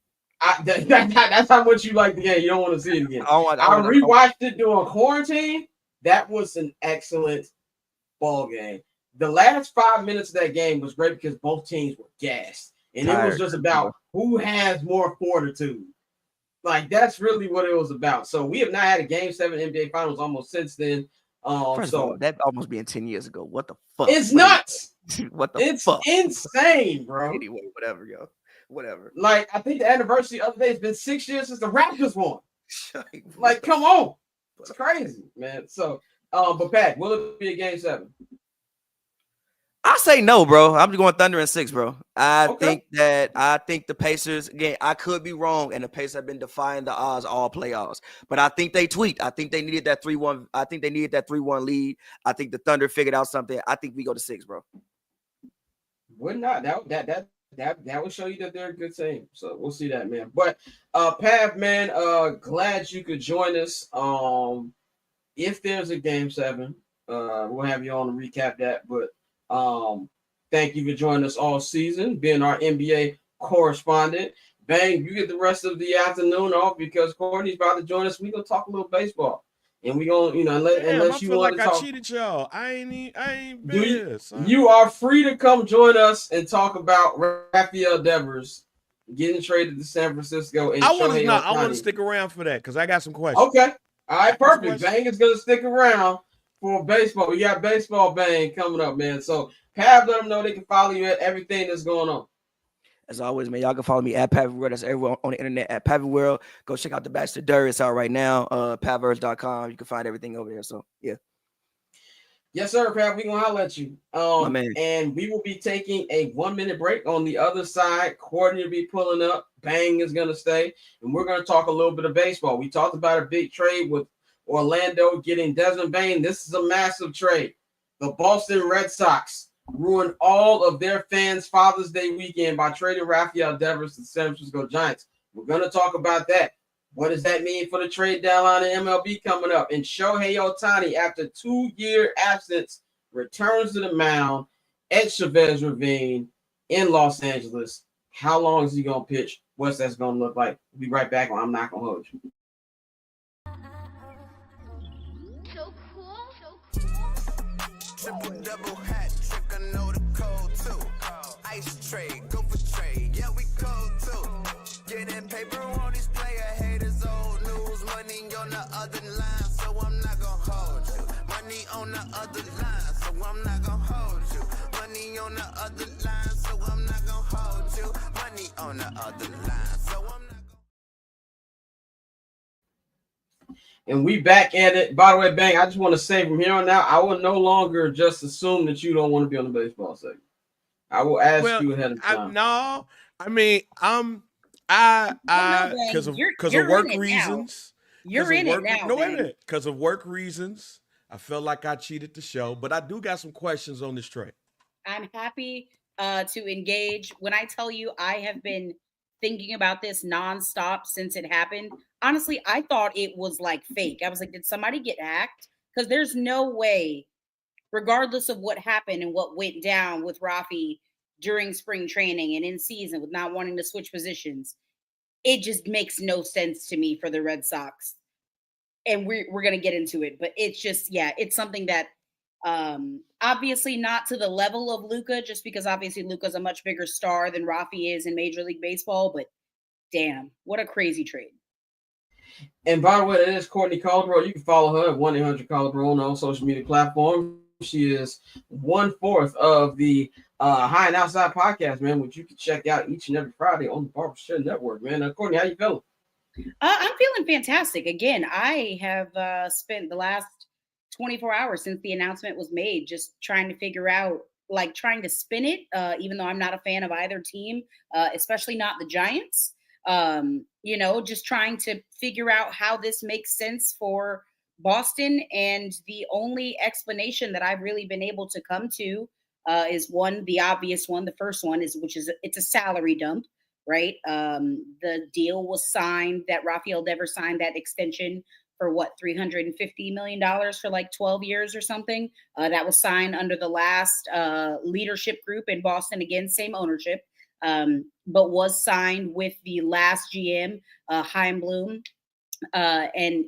That's how much you like the game. You don't want to see it again. I rewatched it during quarantine. That was an excellent ball game. The last 5 minutes of that game was great because both teams were gassed. And it was just about who has more fortitude. Like, that's really what it was about. So we have not had a Game 7 NBA Finals almost since then. First of all, that almost being 10 years ago. What the fuck? It's nuts. What the fuck? It's insane, bro. Anyway, whatever, yo. Whatever. Like, I think the anniversary of the day has been 6 years since the Raptors won. Like, come on. It's crazy, man. So, but Pat, will it be a Game 7? I say no, bro. I'm going Thunder in 6, bro. I think the Pacers, again, I could be wrong, and the Pacers have been defying the odds all playoffs. But I think they tweaked. I think they needed that 3-1. I think they needed that 3-1 lead. I think the Thunder figured out something. I think we go to 6, bro. Would not that would show you that they're a good team. So we'll see that, man. But Pav, man, glad you could join us. If there's a Game 7, we'll have you on to recap that. But thank you for joining us all season, being our NBA correspondent. Bang, you get the rest of the afternoon off because Courtney's about to join us. We're gonna talk a little baseball. And we gonna, unless you want to talk. I cheated y'all. I ain't been you are free to come join us and talk about Rafael Devers getting traded to San Francisco. And I want to stick around for that because I got some questions. Okay, all right, perfect. Bang is gonna stick around for baseball. We got baseball Bang coming up, man. So Pav, let them know they can follow you at everything that's going on. As always, man, y'all can follow me at Pavy World. That's everyone on the internet at Pavy World. Go check out the Bachelor Dirt. It's out right now. Pavverse.com. You can find everything over there. So, yeah. Yes, sir, Pav. We're going to holler at you. And we will be taking a 1-minute break. On the other side, Courtney will be pulling up. Bang is going to stay. And we're going to talk a little bit of baseball. We talked about a big trade with Orlando getting Desmond Bane. This is a massive trade. The Boston Red Sox ruined all of their fans' Father's Day weekend by trading Rafael Devers to the San Francisco Giants. We're going to talk about that. What does that mean for the trade deadline in MLB coming up? And Shohei Ohtani, after 2-year absence, returns to the mound at Chavez Ravine in Los Angeles. How long is he going to pitch? What's that going to look like? We'll be right back on I'm Not Going to Hold You. So cool. Triple double hat trick, I know the code too. Ice trade, go for trade, yeah, we cold too. Getting paper on these player haters, old news. Money on the other line, so I'm not gonna hold you. Money on the other line, so I'm not gonna hold you. Money on the other line, so I'm not gonna hold you. Money on the other line, so I'm not gonna. And we back at it. By the way, Bang, I just want to say from here on out, I will no longer just assume that you don't want to be on the baseball segment. I will ask you ahead of time. Because of work reasons. You're in it now. No, wait a minute. Because of work reasons, I felt like I cheated the show, but I do got some questions on this trade. I'm happy to engage. When I tell you I have been thinking about this nonstop since it happened. Honestly, I thought it was like fake. I was like, did somebody get hacked? Because there's no way, regardless of what happened and what went down with Rafi during spring training and in season with not wanting to switch positions, it just makes no sense to me for the Red Sox. And we're gonna get into it, but it's just, yeah, it's something that obviously not to the level of Luka, just because obviously Luka's a much bigger star than Rafi is in Major League Baseball, but damn, what a crazy trade. And by the way, that is Courtney Collabro. You can follow her at 1-800-Collabro on all social media platforms. She is 1/4 of the High and Outside podcast, man, which you can check out each and every Friday on the Barbershop Network, man. Courtney, how you feeling? I'm feeling fantastic. Again, I have spent the last 24 hours since the announcement was made just trying to figure out, like trying to spin it, even though I'm not a fan of either team, especially not the Giants. Just trying to figure out how this makes sense for Boston. And the only explanation that I've really been able to come to is the obvious one. The first one it's a salary dump, right? The deal was signed that Rafael Devers signed that extension for what, $350 million for like 12 years or something. That was signed under the last leadership group in Boston. Again, same ownership, but was signed with the last GM, Chaim Bloom. And,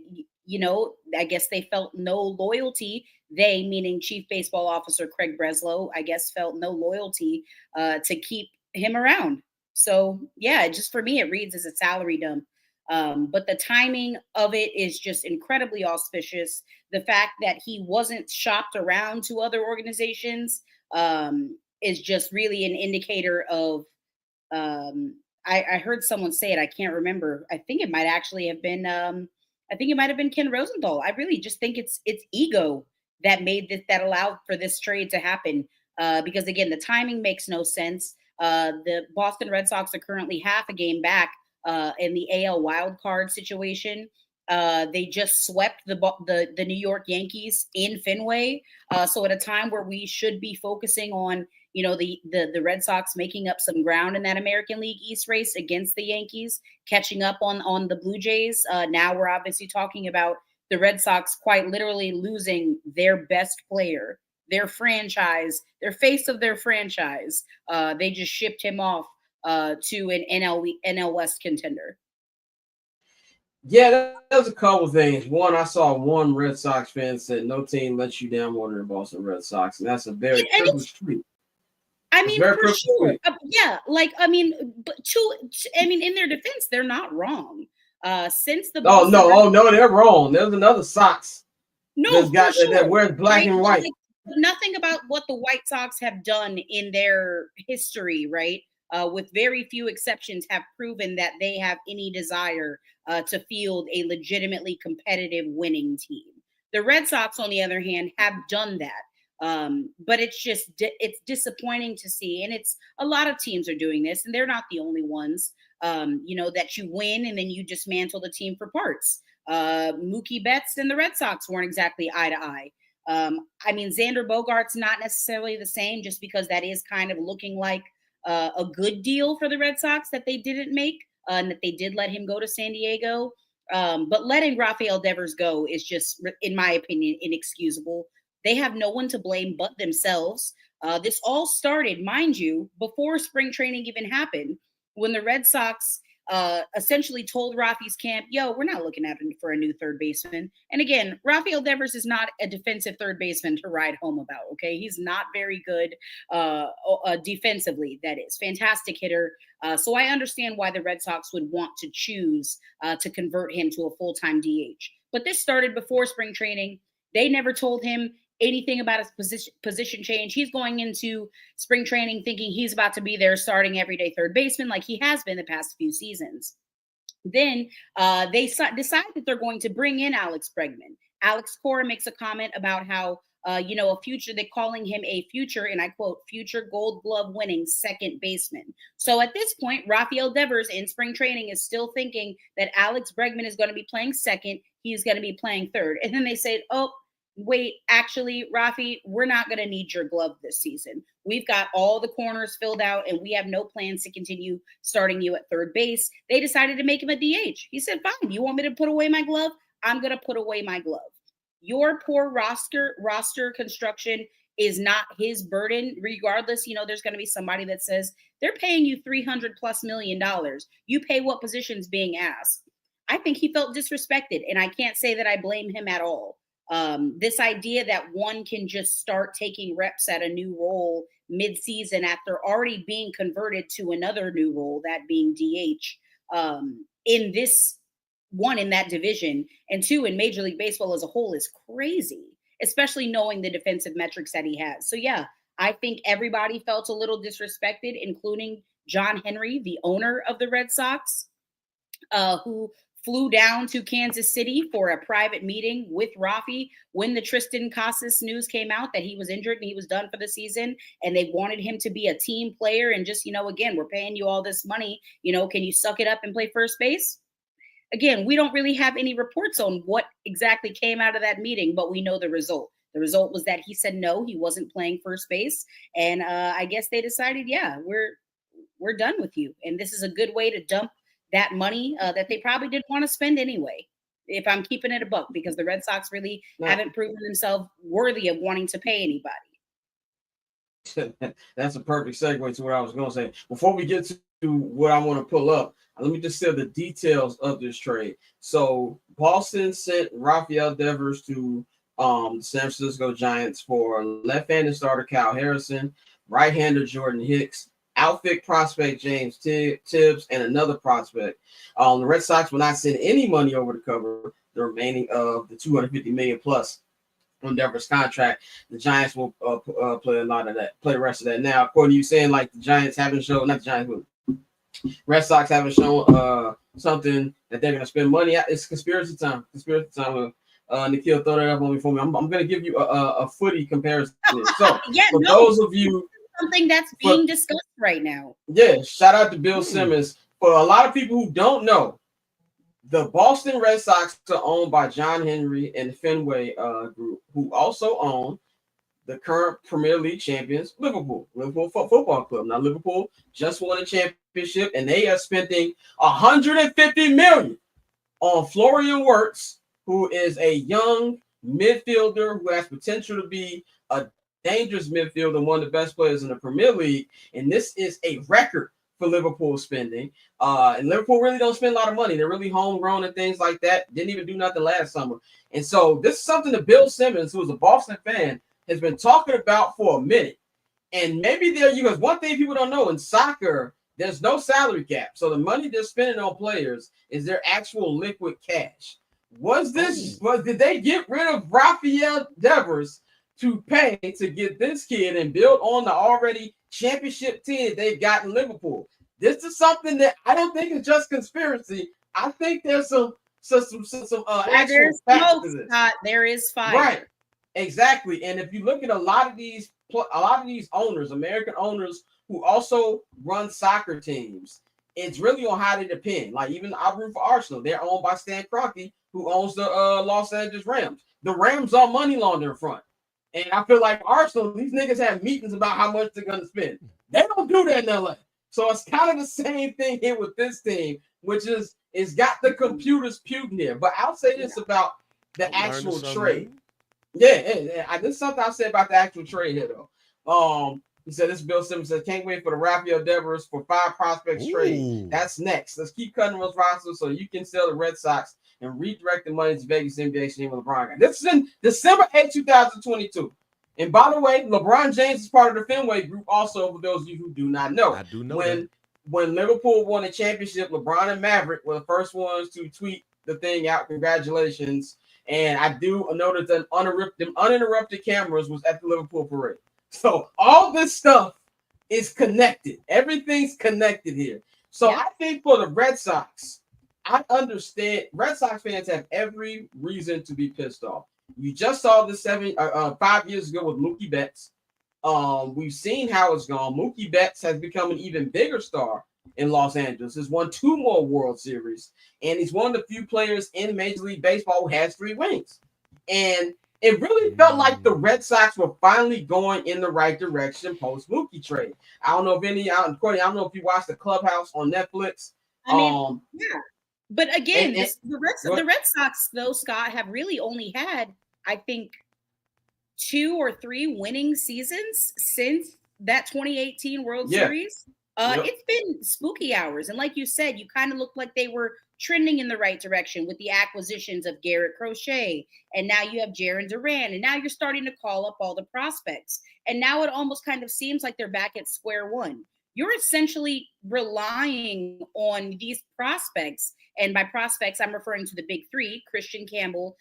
I guess they felt no loyalty. They, meaning Chief Baseball Officer Craig Breslow, I guess felt no loyalty to keep him around. So, yeah, just for me, it reads as a salary dump. But the timing of it is just incredibly auspicious. The fact that he wasn't shopped around to other organizations is just really an indicator of, I heard someone say it, I can't remember. I think it might actually have been, Ken Rosenthal. I really just think it's ego that made this, that allowed for this trade to happen. Because again, the timing makes no sense. The Boston Red Sox are currently half a game back in the AL wild card situation. They just swept the New York Yankees in Fenway. So at a time where we should be focusing on, the Red Sox making up some ground in that American League East race against the Yankees, catching up on the Blue Jays. Now we're obviously talking about the Red Sox quite literally losing their best player, their franchise, their face of their franchise. They just shipped him off to an NL West contender. Yeah, that was a couple things. One, I saw one Red Sox fan said, "No team lets you down more than the Boston Red Sox," and that's a very privileged tweet. I mean, for sure. Yeah, in their defense, they're not wrong. Since the no, they're wrong. There's another Sox. No, got that wears black and white. Nothing about what the White Sox have done in their history, right? With very few exceptions, have proven that they have any desire to field a legitimately competitive winning team. The Red Sox, on the other hand, have done that. But it's just, it's disappointing to see. And it's a lot of teams are doing this, and they're not the only ones, that you win and then you dismantle the team for parts. Mookie Betts and the Red Sox weren't exactly eye to eye. Xander Bogaerts not necessarily the same, just because that is kind of looking like a good deal for the Red Sox that they didn't make, and that they did let him go to San Diego. But letting Rafael Devers go is just, in my opinion, inexcusable. They have no one to blame but themselves. This all started, mind you, before spring training even happened, when the Red Sox essentially told Rafi's camp, yo, we're not looking at him for a new third baseman. And again, Rafael Devers is not a defensive third baseman to ride home about, okay? He's not very good defensively, that is. Fantastic hitter. So I understand why the Red Sox would want to choose to convert him to a full-time DH. But this started before spring training. They never told him anything about his position change. He's going into spring training thinking he's about to be there starting everyday third baseman like he has been the past few seasons. Then they decide that they're going to bring in Alex Bregman. Alex Cora makes a comment about how, a future, they're calling him a future, and I quote, future Gold Glove winning second baseman. So at this point, Rafael Devers in spring training is still thinking that Alex Bregman is going to be playing second. He's going to be playing third. And then they say, oh, wait, actually, Rafi, we're not going to need your glove this season. We've got all the corners filled out, and we have no plans to continue starting you at third base. They decided to make him a DH. He said, fine, you want me to put away my glove? I'm going to put away my glove. Your poor roster construction is not his burden. Regardless, there's going to be somebody that says they're paying you $300+ million. You pay what position's being asked. I think he felt disrespected, and I can't say that I blame him at all. This idea that one can just start taking reps at a new role mid-season after already being converted to another new role, that being DH, in this one, in that division, and two, in Major League Baseball as a whole, is crazy, especially knowing the defensive metrics that he has. So yeah, I think everybody felt a little disrespected, including John Henry, the owner of the Red Sox, who flew down to Kansas City for a private meeting with Rafi when the Tristan Casas news came out that he was injured and he was done for the season, and they wanted him to be a team player and just, again, we're paying you all this money, can you suck it up and play first base? Again, we don't really have any reports on what exactly came out of that meeting, but we know the result. The result was that he said no, he wasn't playing first base, and I guess they decided, yeah, we're done with you, and this is a good way to dump that money that they probably didn't want to spend anyway, if I'm keeping it a buck, because the Red Sox really haven't proven themselves worthy of wanting to pay anybody. That's a perfect segue to what I was going to say. Before we get to what I want to pull up, let me just say the details of this trade. So Boston sent Rafael Devers to the San Francisco Giants for left-handed starter Kyle Harrison, right-hander Jordan Hicks, outfit prospect James Tibbs, and another prospect. The Red Sox will not send any money over to cover the remaining of the $250 million plus on Devers' contract. The Giants will play a lot of that, play the rest of that. Now, according to you saying like the Giants haven't shown, not the Giants, but Red Sox haven't shown something that they're going to spend money at. It's conspiracy time. Nikhil, throw that up on me for me. I'm going to give you a footy comparison. So, those of you, something that's being discussed right now. Yeah, shout out to Bill Simmons. For a lot of people who don't know, the Boston Red Sox are owned by John Henry and the Fenway Group, who also own the current Premier League champions, Liverpool Football Club. Now, Liverpool just won a championship, and they are spending $150 million on Florian Wirtz, who is a young midfielder who has potential to be a dangerous midfielder, one of the best players in the Premier League. And this is a record for Liverpool spending. And Liverpool really don't spend a lot of money. They're really homegrown and things like that. Didn't even do nothing last summer. And so this is something that Bill Simmons, who is a Boston fan, has been talking about for a minute. And maybe because one thing people don't know, in soccer, there's no salary cap. So the money they're spending on players is their actual liquid cash. Did they get rid of Rafael Devers to pay to get this kid and build on the already championship team they've got in Liverpool? This is something that I don't think is just conspiracy. I think there's some actual facts to this. There is fire. Right, exactly. And if you look at a lot of these owners, American owners who also run soccer teams, it's really on how they depend. Like even I root for Arsenal. They're owned by Stan Kroenke, who owns the Los Angeles Rams. The Rams are money laundering front. And I feel like Arsenal, these niggas have meetings about how much they're going to spend. They don't do that in LA. So it's kind of the same thing here with this team, which is it's got the computers puking here. But I'll say this about the actual trade. Yeah. This is something I'll say about the actual trade here, though. He said, this Bill Simmons said, can't wait for the Rafael Devers for 5 prospects trade. That's next. Let's keep cutting those rosters so you can sell the Red Sox and redirect the money to Vegas NBA Stadium with LeBron. This is in December 8, 2022. And by the way, LeBron James is part of the Fenway Group also, for those of you who do not know. I do know when Liverpool won a championship, LeBron and Maverick were the first ones to tweet the thing out. Congratulations. And I do notice that uninterrupted cameras was at the Liverpool parade. So all this stuff is connected. Everything's connected here. So I think for the Red Sox, I understand Red Sox fans have every reason to be pissed off. You just saw this 5 years ago with Mookie Betts. We've seen how it's gone. Mookie Betts has become an even bigger star in Los Angeles. He's won 2 more World Series, and he's one of the few players in Major League Baseball who has 3 rings. And It really felt like the Red Sox were finally going in the right direction post Mookie trade. I don't know if Courtney, I don't know if you watched the Clubhouse on Netflix. I mean, yeah. But again, the Red Sox, though, Scott, have really only had, I think, 2 or 3 winning seasons since that 2018 World Series. It's been spooky hours. And like you said, you kind of looked like they were trending in the right direction with the acquisitions of Garrett Crochet. And now you have Jarren Duran. And now you're starting to call up all the prospects. And now it almost kind of seems like they're back at square one. You're essentially relying on these prospects. And by prospects, I'm referring to the big 3, Christian Campbell,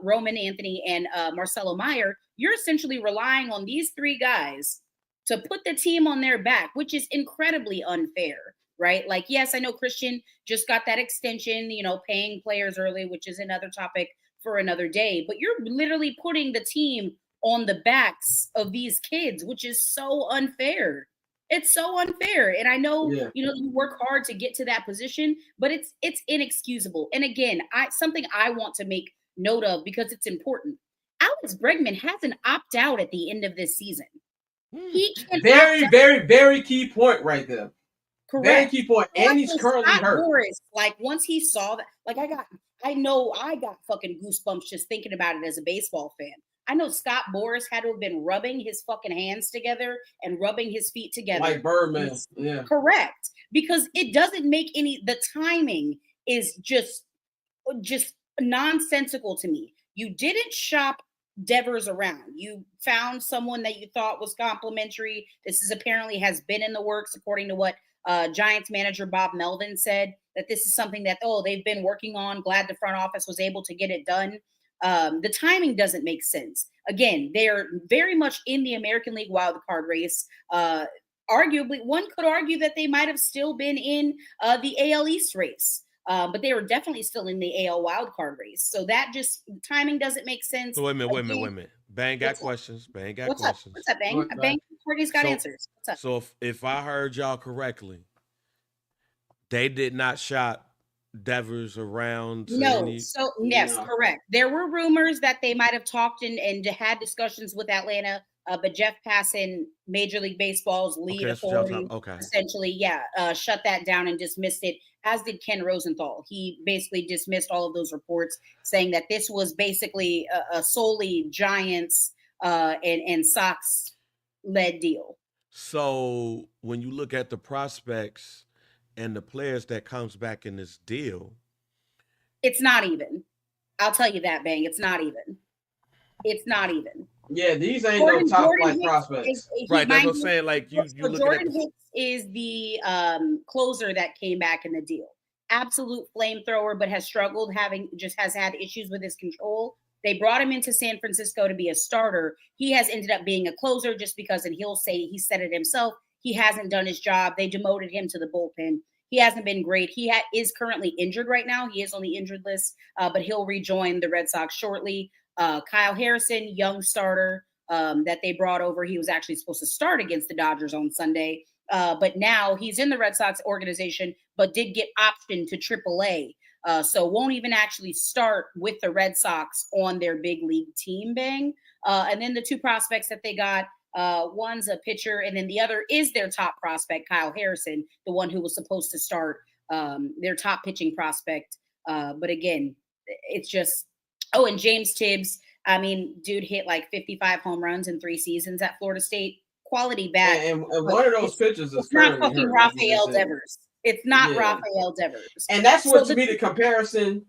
Roman Anthony, and Marcelo Meyer. You're essentially relying on these 3 guys to put the team on their back, which is incredibly unfair, right? Like, yes, I know Christian just got that extension, paying players early, which is another topic for another day. But you're literally putting the team on the backs of these kids, which is so unfair. It's so unfair. And I know, you work hard to get to that position, but it's inexcusable. And again, something I want to make note of because it's important. Alex Bregman has an opt-out at the end of this season. He can very, very, very key point right there. Correct. Very key point. And he's currently hurt. Boris, like once he saw that, like I know I got fucking goosebumps just thinking about it as a baseball fan. I know Scott Boras had to have been rubbing his fucking hands together and rubbing his feet together. Like Birdman. Yeah. Correct. Because it doesn't make the timing is just nonsensical to me. You didn't shop Devers around. You found someone that you thought was complimentary. This is apparently has been in the works, according to what Giants manager Bob Melvin said, that this is something that, they've been working on. Glad the front office was able to get it done. The timing doesn't make sense. Again, they're very much in the American League wildcard race. Arguably, one could argue that they might have still been in the AL East race. But they were definitely still in the AL wildcard race. So that timing doesn't make sense. So wait a minute. Bang got questions. What's up, Bang? Bang, Courtney's got answers. What's up? So if I heard y'all correctly, they did not shop Devers around. Yes, correct. There were rumors that they might have talked and had discussions with Atlanta. But Jeff Passan, Major League Baseball's lead authority, essentially, shut that down and dismissed it, as did Ken Rosenthal. He basically dismissed all of those reports, saying that this was basically a solely Giants and Sox-led deal. So when you look at the prospects and the players that comes back in this deal, it's not even. I'll tell you that, Bang. It's not even. It's not even. Yeah, these ain't no top flight prospects. Right, that's what I'm saying. Like you look Jordan at Hicks is the closer that came back in the deal. Absolute flamethrower, but has struggled, has had issues with his control. They brought him into San Francisco to be a starter. He has ended up being a closer just because, and he said it himself, he hasn't done his job. They demoted him to the bullpen. He hasn't been great. He is currently injured right now. He is on the injured list, but he'll rejoin the Red Sox shortly. Kyle Harrison, young starter that they brought over. He was actually supposed to start against the Dodgers on Sunday, but now he's in the Red Sox organization, but did get optioned to AAA. So won't even actually start with the Red Sox on their big league team, Bang. And then the 2 prospects that they got, one's a pitcher, and then the other is their top prospect, Kyle Harrison, the one who was supposed to start, their top pitching prospect. But again, it's just, and James Tibbs. I mean, dude hit like 55 home runs in 3 seasons at Florida State. Quality bat. And one of those pitches is not fucking Rafael Devers. It's not Rafael Devers. And that's what, to me, the comparison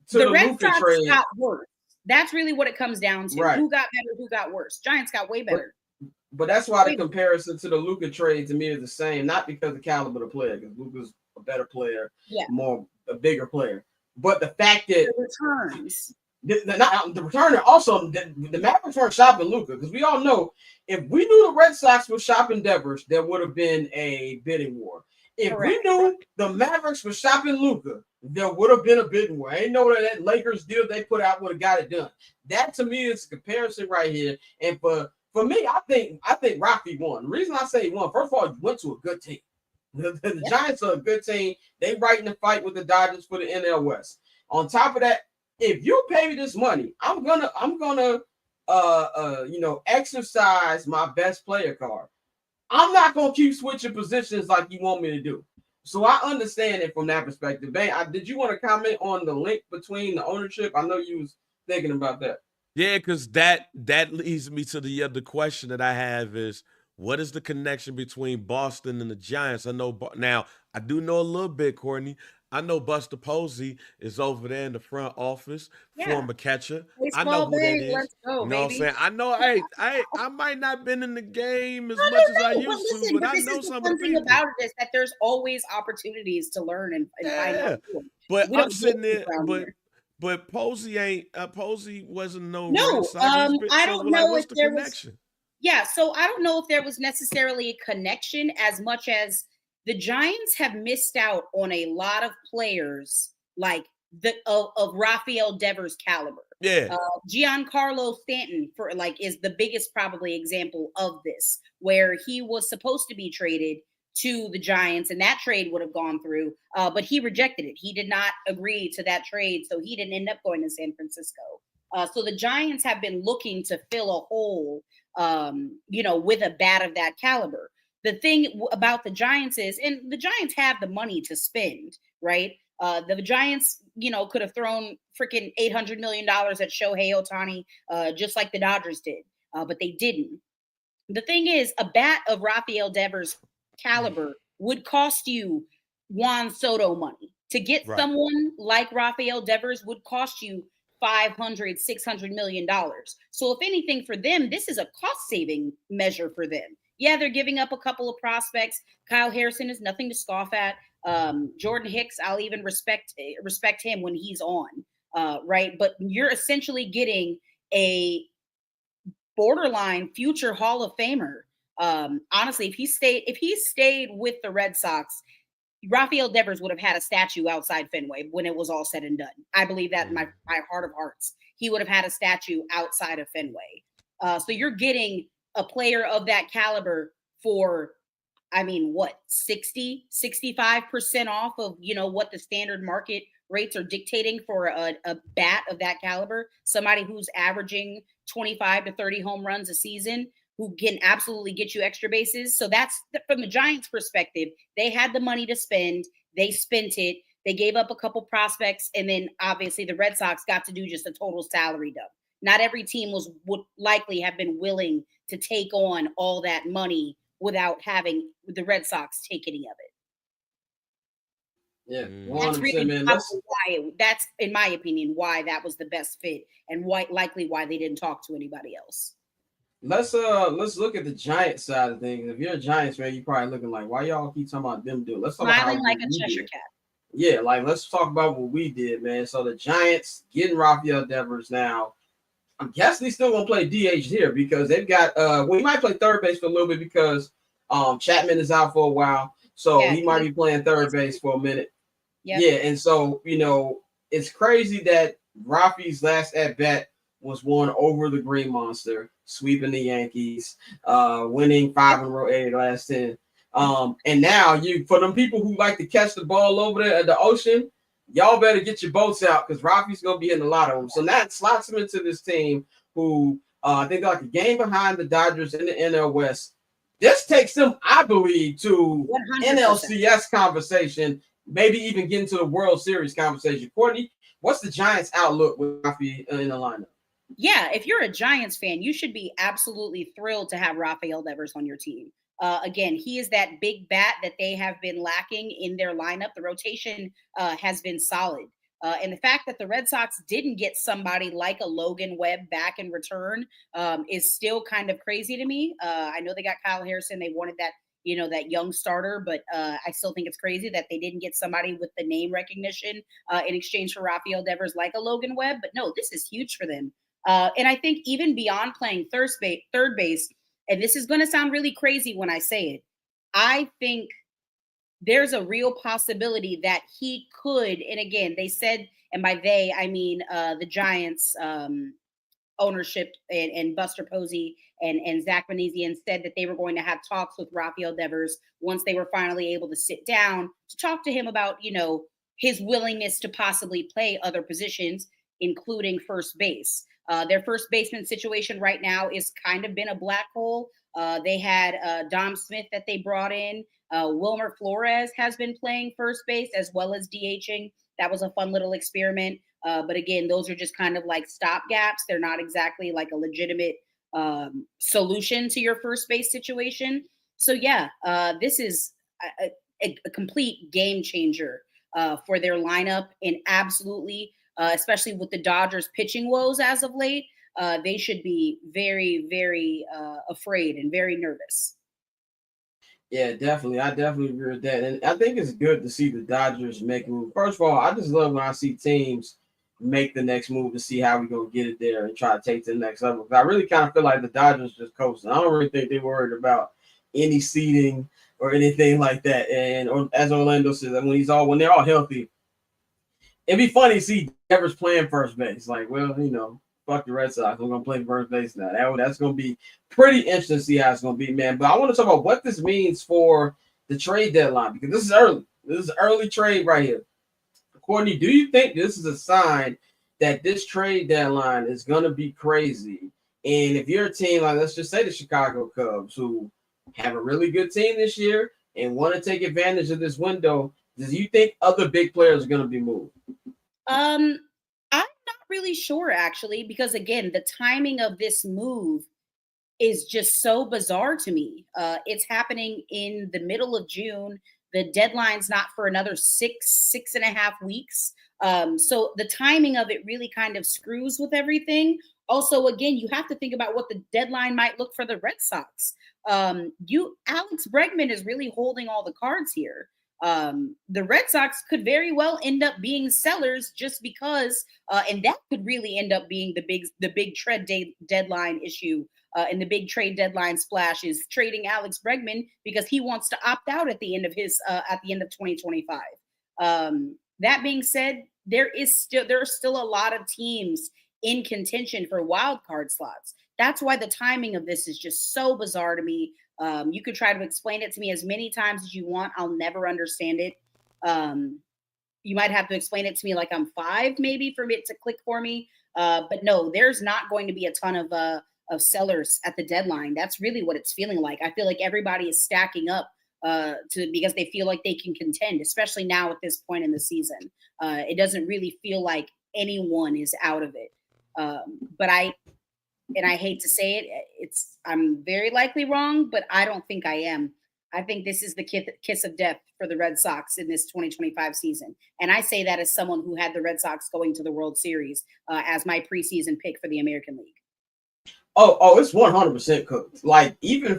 to the Red Luka Sox trade. got worse. That's really what it comes down to. Right. Who got better, who got worse. Giants got way better. But that's why the comparison to the Luka trade to me is the same, not because of the caliber of the player, because Luka's a better player, a bigger player. But the fact that the returns. The returner also, the Mavericks weren't shopping Luka, because we all know if we knew the Red Sox were shopping Devers, there would have been a bidding war. If we knew the Mavericks were shopping Luka, there would have been a bidding war. I ain't know that Lakers deal they put out would have got it done. That to me is a comparison right here. And for me, I think Rafi won. The reason I say he won, first of all, he went to a good team. The Giants are a good team. They right in the fight with the Dodgers for the NL West. On top of that, if you pay me this money, I'm gonna exercise my best player card. I'm not gonna keep switching positions like you want me to do. So I understand it from that perspective. Bane, did you want to comment on the link between the ownership? I know you was thinking about that. Yeah, because that leads me to the other question that I have is, what is the connection between Boston and the Giants? I know now I do know a little bit, Courtney. I know Buster Posey is over there in the front office, Yeah. former catcher. I know Baseball who that Bane, is. let's go, You know what I'm baby. saying? I know. Hey, I might not been in the game as No, much no, as I no. But used to, listen, but but I this know is the some of fun the thing people. about it is that there's always opportunities to learn and find Yeah, out more. but We I'm don't sitting get there, around but here. but Posey ain't Posey wasn't no Red No, Sox. He's been I so don't like, know what's if the there was. connection? Yeah, so I don't know if there was necessarily a connection as much as the Giants have missed out on a lot of players like of Rafael Devers' caliber. Yeah, Giancarlo Stanton is the biggest probably example of this, where he was supposed to be traded to the Giants, and that trade would have gone through, but he rejected it. He did not agree to that trade, so he didn't end up going to San Francisco. So the Giants have been looking to fill a hole, with a bat of that caliber. The thing about the Giants is, and the Giants have the money to spend, right? The Giants, could have thrown freaking $800 million at Shohei Ohtani, just like the Dodgers did, but they didn't. The thing is, a bat of Rafael Devers' caliber would cost you Juan Soto money. To get right. someone like Rafael Devers would cost you $500-600 million. So if anything for them, this is a cost saving measure for them. Yeah, they're giving up a couple of prospects. Kyle Harrison is nothing to scoff at. Jordan Hicks, I'll even respect him when he's on, right? But you're essentially getting a borderline future Hall of Famer. Honestly, if he stayed with the Red Sox, Rafael Devers would have had a statue outside Fenway when it was all said and done. I believe that in my heart of hearts. He would have had a statue outside of Fenway. So you're getting a player of that caliber for, 65% off of, what the standard market rates are dictating for a bat of that caliber, somebody who's averaging 25 to 30 home runs a season, who can absolutely get you extra bases. So that's from the Giants' perspective. They had the money to spend. They spent it. They gave up a couple prospects. And then obviously the Red Sox got to do just a total salary dump. Not every team would likely have been willing to take on all that money without having the Red Sox take any of it. Yeah, That's 100%, really man. that's in my opinion why that was the best fit, and why they didn't talk to anybody else. Let's look at the Giants side of things. If you're a Giants fan, you're probably looking like, why y'all keep talking about them doing? Let's talk Smiling about like how a we Cheshire did. cat. Yeah, let's talk about what we did, man. So the Giants getting Rafael Devers now. I'm guessing he's still gonna play DH here because they've got he might play third base for a little bit because Chapman is out for a while. So he might be playing third base for a minute. Yep. Yeah, and so it's crazy that Rafi's last at bat was won over the Green Monster, sweeping the Yankees, winning 5 in a row, 8 last 10. And now for them people who like to catch the ball over there at the ocean, y'all better get your boats out because Rafi's gonna be hitting a lot of them. So that slots him into this team who I think they're like a game behind the Dodgers in the NL West. This takes them, I believe, to 100%. NLCS conversation, maybe even get into the World Series conversation. Courtney, what's the Giants' outlook with Rafi in the lineup? Yeah, if you're a Giants fan, you should be absolutely thrilled to have Rafael Devers on your team. Again, he is that big bat that they have been lacking in their lineup. The rotation has been solid. And the fact that the Red Sox didn't get somebody like a Logan Webb back in return is still kind of crazy to me. I know they got Kyle Harrison. They wanted that, that young starter, but I still think it's crazy that they didn't get somebody with the name recognition in exchange for Rafael Devers like a Logan Webb. But no, this is huge for them. And I think even beyond playing third base, and this is going to sound really crazy when I say it, I think there's a real possibility that he could, and again, they said, and by they, I mean the Giants ownership and Buster Posey and Zach Manesian said that they were going to have talks with Rafael Devers once they were finally able to sit down to talk to him about, his willingness to possibly play other positions, including first base. Their first baseman situation right now is kind of been a black hole. They had Dom Smith that they brought in. Wilmer Flores has been playing first base as well as DHing. That was a fun little experiment. But again, those are just kind of like stopgaps. They're not exactly like a legitimate solution to your first base situation. So yeah, this is a complete game changer for their lineup, and absolutely, especially with the Dodgers pitching woes as of late, they should be very, very afraid and very nervous. Yeah, definitely. I definitely agree with that. And I think it's good to see the Dodgers make a move. First of all, I just love when I see teams make the next move to see how we going to get it there and try to take to the next level. I really kind of feel like the Dodgers just coasting. I don't really think they're worried about any seeding or anything like that. And or, as Orlando says, when they're all healthy, it'd be funny to see Devers playing first base. Like, well, fuck the Red Sox. We're gonna play first base now. That's gonna be pretty interesting to see how it's gonna be, man. But I want to talk about what this means for the trade deadline, because this is early. This is early trade right here. Courtney, do you think this is a sign that this trade deadline is gonna be crazy? And if you're a team like, let's just say the Chicago Cubs, who have a really good team this year and want to take advantage of this window, do you think other big players are gonna be moved? I'm not really sure, actually, because again, the timing of this move is just so bizarre to me. It's happening in the middle of June. The deadline's not for another 6.5 weeks. So the timing of it really kind of screws with everything. Also, again, you have to think about what the deadline might look for the Red Sox. Alex Bregman is really holding all the cards here. The Red Sox could very well end up being sellers just because, and that could really end up being the big deadline issue. And the big trade deadline splash is trading Alex Bregman because he wants to opt out at the end of 2025. That being said, there are still a lot of teams in contention for wild card slots. That's why the timing of this is just so bizarre to me. You could try to explain it to me as many times as you want. I'll never understand it. You might have to explain it to me like I'm 5, maybe, for it to click for me. But no, there's not going to be a ton of sellers at the deadline. That's really what it's feeling like. I feel like everybody is stacking up because they feel like they can contend, especially now at this point in the season. It doesn't really feel like anyone is out of it. But I hate to say it, I'm very likely wrong, but I don't think I am. I think this is the kiss of death for the Red Sox in this 2025 season. And I say that as someone who had the Red Sox going to the World Series as my preseason pick for the American League. Oh, it's 100% cooked. Like, even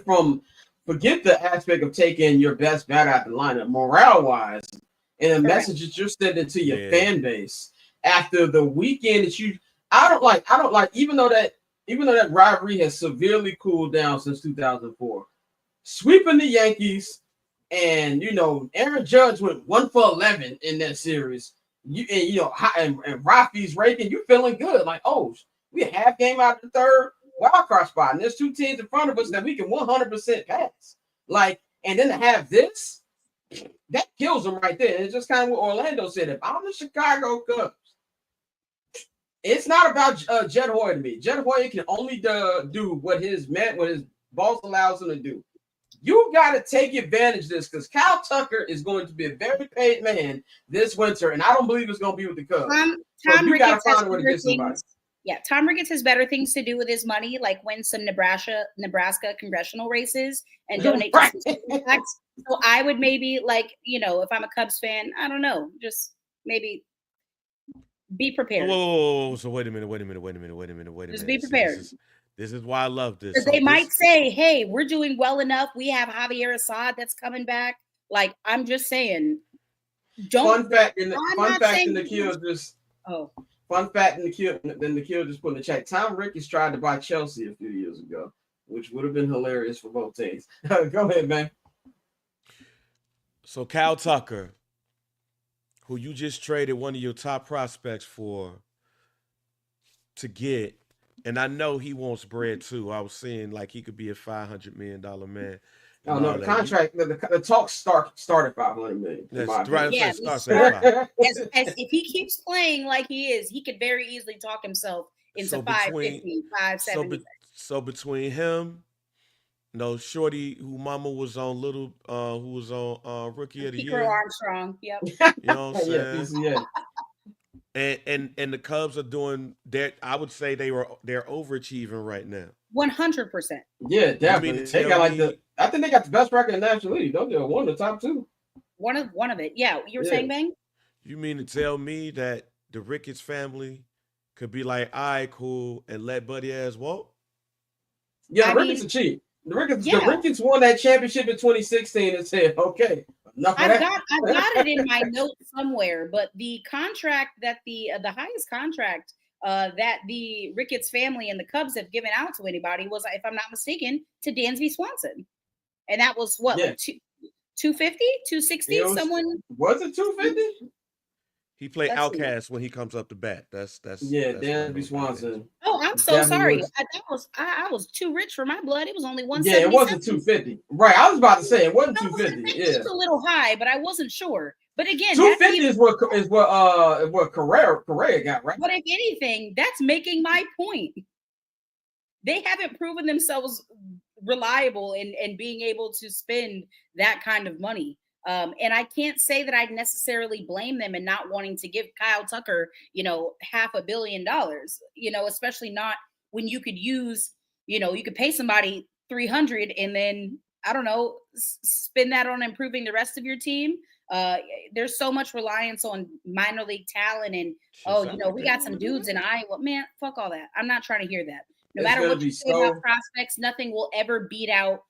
forget the aspect of taking your best bat out the lineup, morale-wise, and the message that you're sending to your fan base after the weekend that I don't like, even though that rivalry has severely cooled down since 2004, sweeping the Yankees, and Aaron Judge went 1 for 11 in that series. And Rafi's raking, you feeling good, like, oh, we a half game out of the third wild card spot, and there's 2 teams in front of us that we can 100% pass. Like, and then to have this, that kills them right there. And it's just kind of what Orlando said. If I'm the Chicago Cubs, it's not about Jed Hoyer to me. Jed Hoyer can only do what his boss allows him to do. You got to take advantage of this, because Kyle Tucker is going to be a very paid man this winter, and I don't believe it's going to be with the Cubs. Tom Ricketts has better things. Yeah, Tom Ricketts has better things to do with his money, like win some Nebraska congressional races and donate to some tax. So I would maybe, if I'm a Cubs fan, I don't know, just maybe be prepared. Whoa. So wait a minute. Just be prepared. This is why I love this. Because they might say, hey, we're doing well enough. We have Javier Assad that's coming back. Like, I'm just saying, Fun fact in the kill just. Oh. Fun fact in the kill just put in the chat. Tom Ricketts tried to buy Chelsea a few years ago, which would have been hilarious for both teams. Go ahead, man. So Kyle Tucker, who you just traded one of your top prospects to get, and I know he wants bread too. I was seeing like he could be a $500 million man. Oh no, the contract, the talks started 500 million. That's right. Yeah, Start saying 5. as if he keeps playing like he is, he could very easily talk himself into So 550, 570. So between him, Shorty, who Mama was on who was on Rookie of the Pico Year. Armstrong. Yep. You know what I'm saying? Yeah. And the Cubs are doing that. I would say they're overachieving right now. 100%. Yeah, definitely. They got I think they got the best record in the National League. Don't they? One of the top two. One of it. Yeah. You were saying, Bang? You mean to tell me that the Ricketts family could be like, all right, cool, and let Buddy ass walk? Yeah, the Ricketts are cheap. The Ricketts won that championship in 2016 and said, okay. I've got it in my notes somewhere, but the contract that the highest contract that the Ricketts family and the Cubs have given out to anybody was, if I'm not mistaken, to Dansby Swanson, and that was what, like 250, 260. Was it 250? He played outcast when he comes up to bat. That's Dansby Swanson. Oh, I'm so sorry. I was too rich for my blood. It was only 170. Yeah, it wasn't 250. Right. I was about to say it wasn't 250. Yeah, it's a little high, but I wasn't sure. But again, 250 is what Correa got, right? But if anything, that's making my point. They haven't proven themselves reliable in being able to spend that kind of money. And I can't say that I'd necessarily blame them in not wanting to give Kyle Tucker, $500 million, especially not when you could use, you could pay somebody 300 and then, I don't know, spend that on improving the rest of your team. There's so much reliance on minor league talent and, we got some dudes in Iowa. Man, fuck all that. I'm not trying to hear that. No matter what you say about prospects, nothing will ever beat out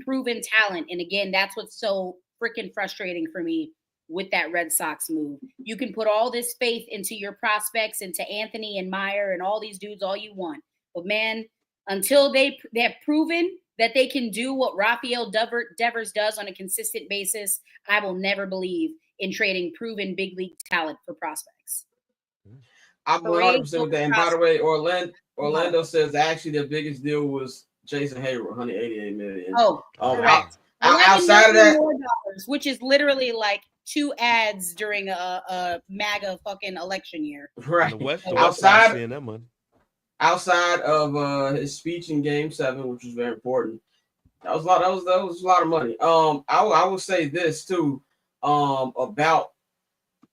proven talent. And again, that's what's so freaking frustrating for me with that Red Sox move. You can put all this faith into your prospects, into Anthony and Meyer and all these dudes all you want. But man, until they have proven that they can do what Rafael Devers does on a consistent basis, I will never believe in trading proven big league talent for prospects. I'm 100% with that. And by the way, Orlando says actually their biggest deal was Jason Hayward, $188 million. Oh, correct. Outside of that, which is literally like 2 ads during a MAGA fucking election year. Right. The West seeing that money. Outside of his speech in Game 7, which was very important, that was a lot of money. I will say this too, about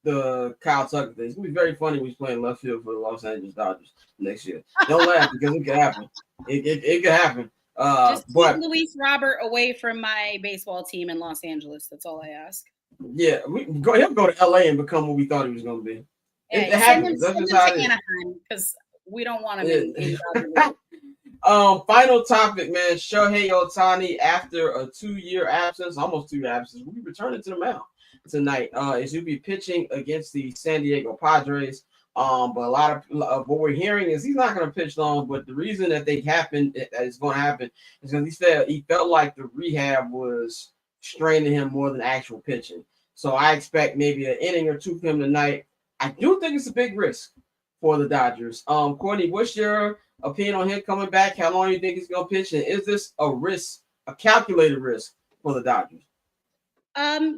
the Kyle Tucker thing. It's gonna be very funny when he's playing left field for the Los Angeles Dodgers next year. Don't laugh because it could happen. It could happen. Just keep Luis Robert away from my baseball team in Los Angeles. That's all I ask. Yeah, he'll go to LA and become what we thought he was going to be. It happens. That's just how it is. Anaheim, because we don't want him in Final topic, man. Shohei Ohtani, after a 2-year absence, almost 2 year absence, will be returning to the mound tonight. As he'll be pitching against the San Diego Padres. But a lot of what we're hearing is he's not going to pitch long. But the reason that it's going to happen is because he felt like the rehab was straining him more than actual pitching. So I expect maybe an inning or 2 from him tonight. I do think it's a big risk for the Dodgers. Courtney, what's your opinion on him coming back? How long do you think he's going to pitch? And is this a risk, a calculated risk for the Dodgers?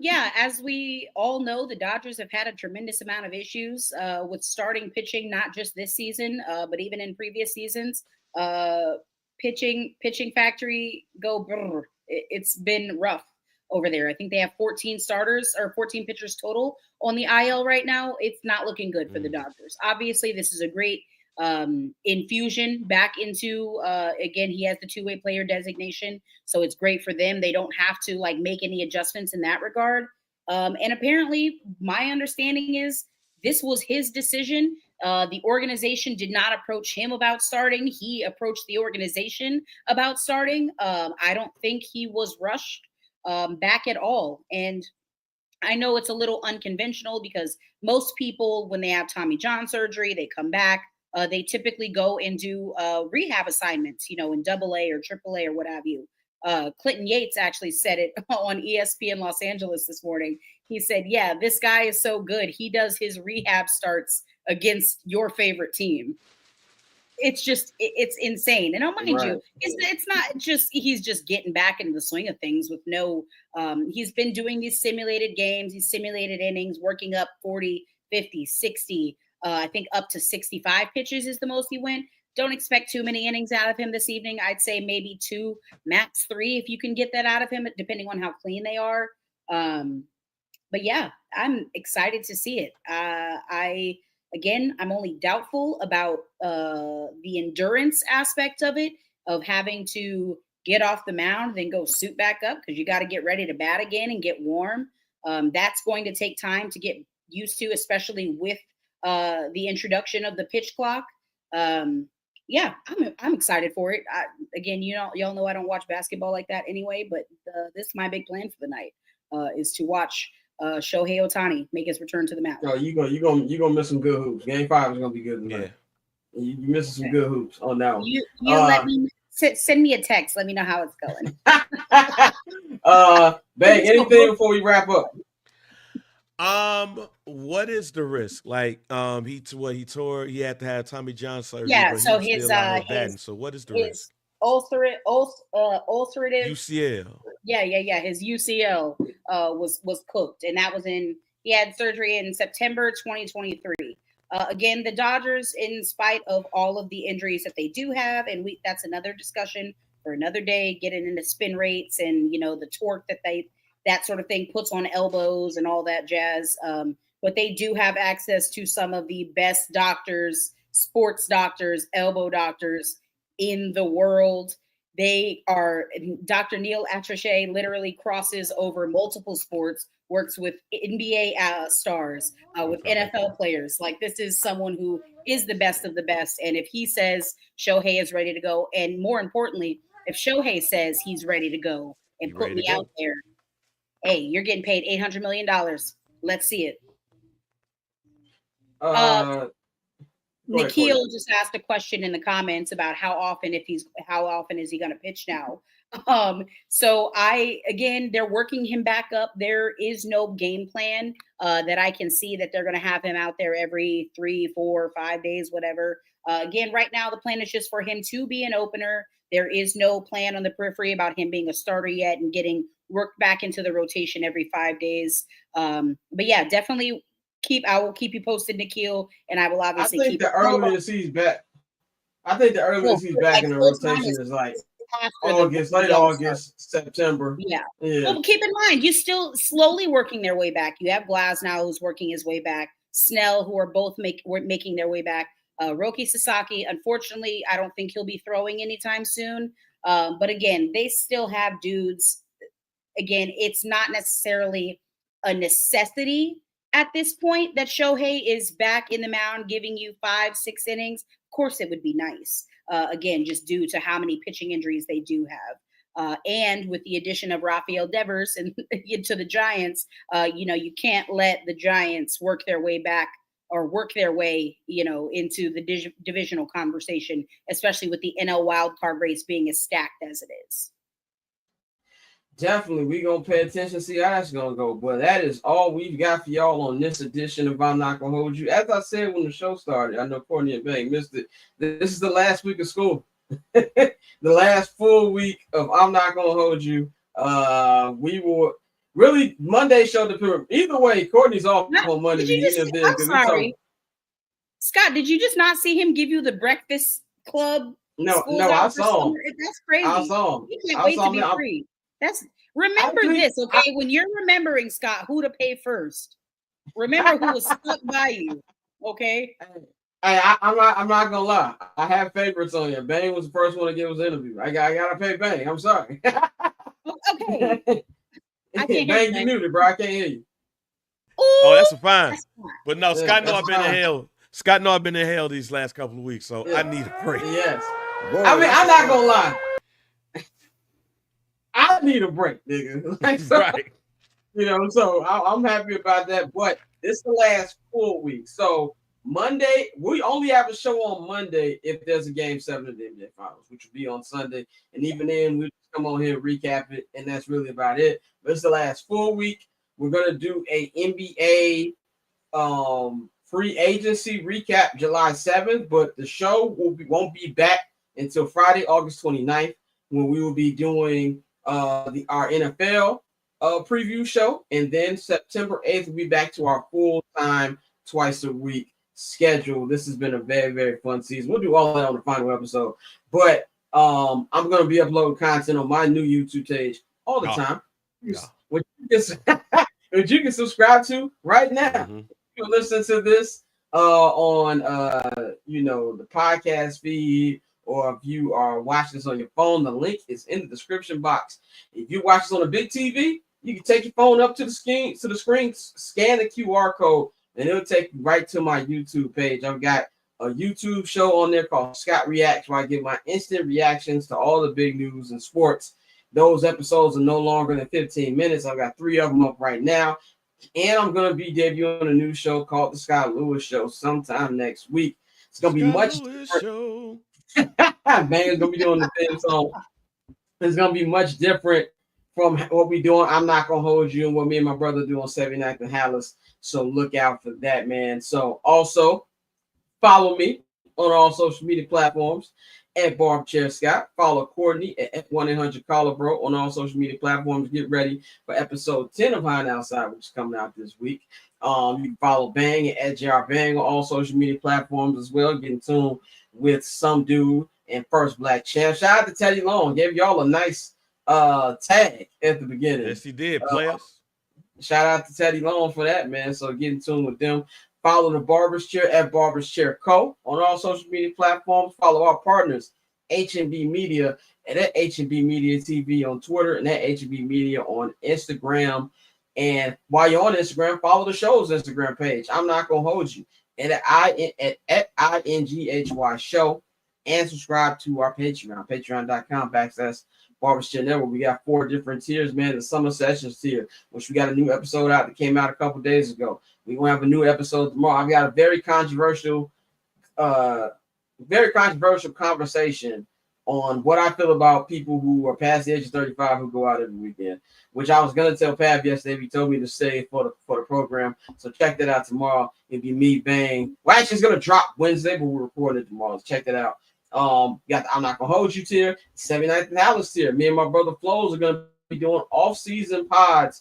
Yeah, as we all know, the Dodgers have had a tremendous amount of issues with starting pitching, not just this season, but even in previous seasons. Pitching factory it's been rough over there. I think they have 14 starters or 14 pitchers total on the IL right now. It's not looking good for the Dodgers. Obviously, this is a great infusion back into again, he has the 2-way player designation, so it's great for them. They don't have to make any adjustments in that regard. And apparently my understanding is this was his decision. The organization did not approach him about starting. He approached the organization about starting. I don't think he was rushed back at all. And I know it's a little unconventional because most people, when they have Tommy John surgery, they come back. They typically go and do rehab assignments, in AA or AAA or what have you. Clinton Yates actually said it on ESPN Los Angeles this morning. He said, yeah, this guy is so good. He does his rehab starts against your favorite team. it's insane. And mind Right. you, it's not just he's just getting back into the swing of things with no. He's been doing these simulated games, these simulated innings, working up 40, 50, 60. I think up to 65 pitches is the most he went. Don't expect too many innings out of him this evening. I'd say maybe 2, max 3, if you can get that out of him, depending on how clean they are. But yeah, I'm excited to see it. I'm only doubtful about the endurance aspect of it, of having to get off the mound, then go suit back up because you got to get ready to bat again and get warm. That's going to take time to get used to, especially with the introduction of the pitch clock. Yeah, I'm excited for it. Y'all know I don't watch basketball like that anyway, but this is my big plan for the night is to watch Shohei Ohtani make his return to the mound. Oh, you gonna miss some good hoops. Game 5 is gonna be good tonight. Yeah. You missing some good hoops on that one. You let me send me a text. Let me know how it's going. Bang, anything before we wrap up? What is the risk? Like, he tore. He had to have Tommy John surgery. Yeah. But So his so what is the risk? Ulcerative UCL. Yeah. His UCL was cooked, and that was he had surgery in September 2023. Again, the Dodgers, in spite of all of the injuries that they do have, and that's another discussion for another day, getting into spin rates and the torque that sort of thing puts on elbows and all that jazz. But they do have access to some of the best doctors, sports doctors, elbow doctors in the world. Dr. Neil Atrachet literally crosses over multiple sports, works with NBA stars, with NFL players. Like, this is someone who is the best of the best. And if he says Shohei is ready to go, and more importantly, if Shohei says he's ready to go and put me out there, hey, you're getting paid $800 million. Let's see it. Nikhil just asked a question in the comments about how often is he going to pitch now? So they're working him back up. There is no game plan that I can see that they're going to have him out there every 3, 4, 5 days, whatever. Again, right now the plan is just for him to be an opener. There is no plan on the periphery about him being a starter yet and getting worked back into the rotation every 5 days. But yeah, definitely I will keep you posted, Nikhil, and I will obviously I think the earliest he's back in the rotation is like late August, September. Yeah. Well, keep in mind, you're still slowly working their way back. You have Glass now who's working his way back. Snell, who are both making their way back. Roki Sasaki, unfortunately, I don't think he'll be throwing anytime soon. But again, they still have dudes. Again, it's not necessarily a necessity at this point that Shohei is back in the mound giving you 5, 6 innings. Of course, it would be nice. Again, just due to how many pitching injuries they do have. And with the addition of Rafael Devers into the Giants, you can't let the Giants work their way back or work their way, into the divisional conversation, especially with the NL wildcard race being as stacked as it is. Definitely, we're going to pay attention, see how that's going to go. But that is all we've got for y'all on this edition of I'm Not Going to Hold You. As I said when the show started, I know Courtney and Bane missed it. This is the last week of school. The last full week of I'm Not Going to Hold You. We will really, Monday show the either way, Courtney's off on Monday. I'm sorry. Scott, did you just not see him give you the Breakfast Club? No, I saw him. That's crazy. I saw him. You can't wait to be free. Remember this, okay? When you're remembering, Scott, who to pay first. Remember who was stuck by you, okay? Hey, I'm not gonna lie. I have favorites on you. Bane was the first one to give us an interview. I gotta pay Bane. I'm sorry. Okay. I can't Bane, you muted, bro. I can't hear you. Ooh, oh, that's fine. But no, Yeah, Scott know I've been in hell. Scott know I've been in hell these last couple of weeks, so I need a break. Yes. I mean, I'm not gonna lie. I need a break, nigga. Right. So I'm happy about that. But it's the last full week. So Monday, we only have a show on Monday if there's a Game 7 of the NBA Finals, which will be on Sunday. And even then, we come on here and recap it, and that's really about it. But it's the last full week. We're gonna do a NBA free agency recap July 7th, but the show won't be back until Friday, August 29th, when we will be doing our NFL preview show, and then September 8th we'll be back to our full-time twice a week schedule. This has been a very, very fun season. We'll do all that on the final episode, but I'm going to be uploading content on my new YouTube page all the time, which you can subscribe to right now. Mm-hmm. You can listen to this on the podcast feed, or if you are watching this on your phone, the link is in the description box. If you watch this on a big TV, you can take your phone up to the screen, scan the QR code, and it'll take you right to my YouTube page. I've got a YouTube show on there called Scott Reacts, where I give my instant reactions to all the big news in sports. Those episodes are no longer than 15 minutes. I've got 3 of them up right now. And I'm going to be debuting a new show called The Scott Lewis Show sometime next week. It's going to be much different. Bane's going to be doing the theme song. It's going to be much different from what we're doing. I'm Not Gonna Hold You, and what me and my brother do on 79th and Hallis. So look out for that, man. So also follow me on all social media platforms at Barbchair Scott. Follow Courtney at 1-800 Collabro on all social media platforms. Get ready for episode 10 of High and Outside, which is coming out this week. You can follow Bang at JR Bang on all social media platforms as well. Get in tune with Some Dude and First Black Champ. Shout out to Teddy Long. Gave y'all a nice tag at the beginning. Yes, he did, players. Shout out to Teddy Long for that, man. So get in tune with them. Follow the Barber's Chair at Barber's Chair Co. on all social media platforms. Follow our partners, H&B Media, and at H&B Media TV on Twitter, and at H&B Media on Instagram. And while you're on Instagram, follow the show's Instagram page. I'm Not Gonna Hold You. And at INGHY Show. And subscribe to our Patreon, patreon.com/Barber's Chair Network. We got 4 different tiers, man. The Summer Sessions tier, which we got a new episode out that came out a couple days ago. We're going to have a new episode tomorrow. I've got a very controversial conversation on what I feel about people who are past the age of 35 who go out every weekend, which I was going to tell Pavy yesterday. He told me to say for the program. So check that out tomorrow. It'll be me, Bane. Well, actually, it's going to drop Wednesday, but we're recording it tomorrow. So check that out. Got the I'm Not Gonna Hold You tier, 79th and Hallis tier. Me and my brother Flows are going to be doing off-season pods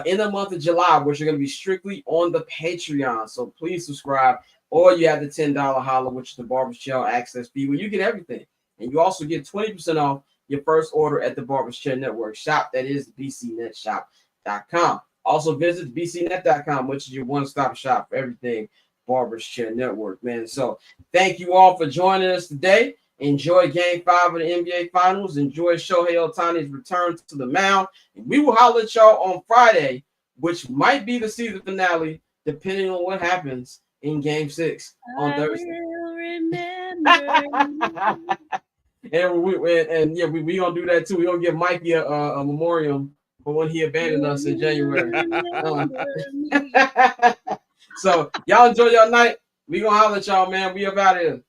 in the month of July, which are going to be strictly on the Patreon. So please subscribe, or you have the $10 holla, which is the Barber's Chair access fee, where you get everything. And you also get 20% off your first order at the Barber's Chair Network shop. That is bcnetshop.com. Also visit bcnet.com, which is your one-stop shop for everything Barber's Chair Network, man. So thank you all for joining us today. Enjoy Game 5 of the NBA Finals. Enjoy Shohei Ohtani's return to the mound. And we will holler at y'all on Friday, which might be the season finale, depending on what happens in Game 6 on Thursday. Will remember. And we gonna do that too. We gonna give Mikey a memoriam for when he abandoned us in January. So y'all enjoy your night. We gonna holler at y'all, man. We about here.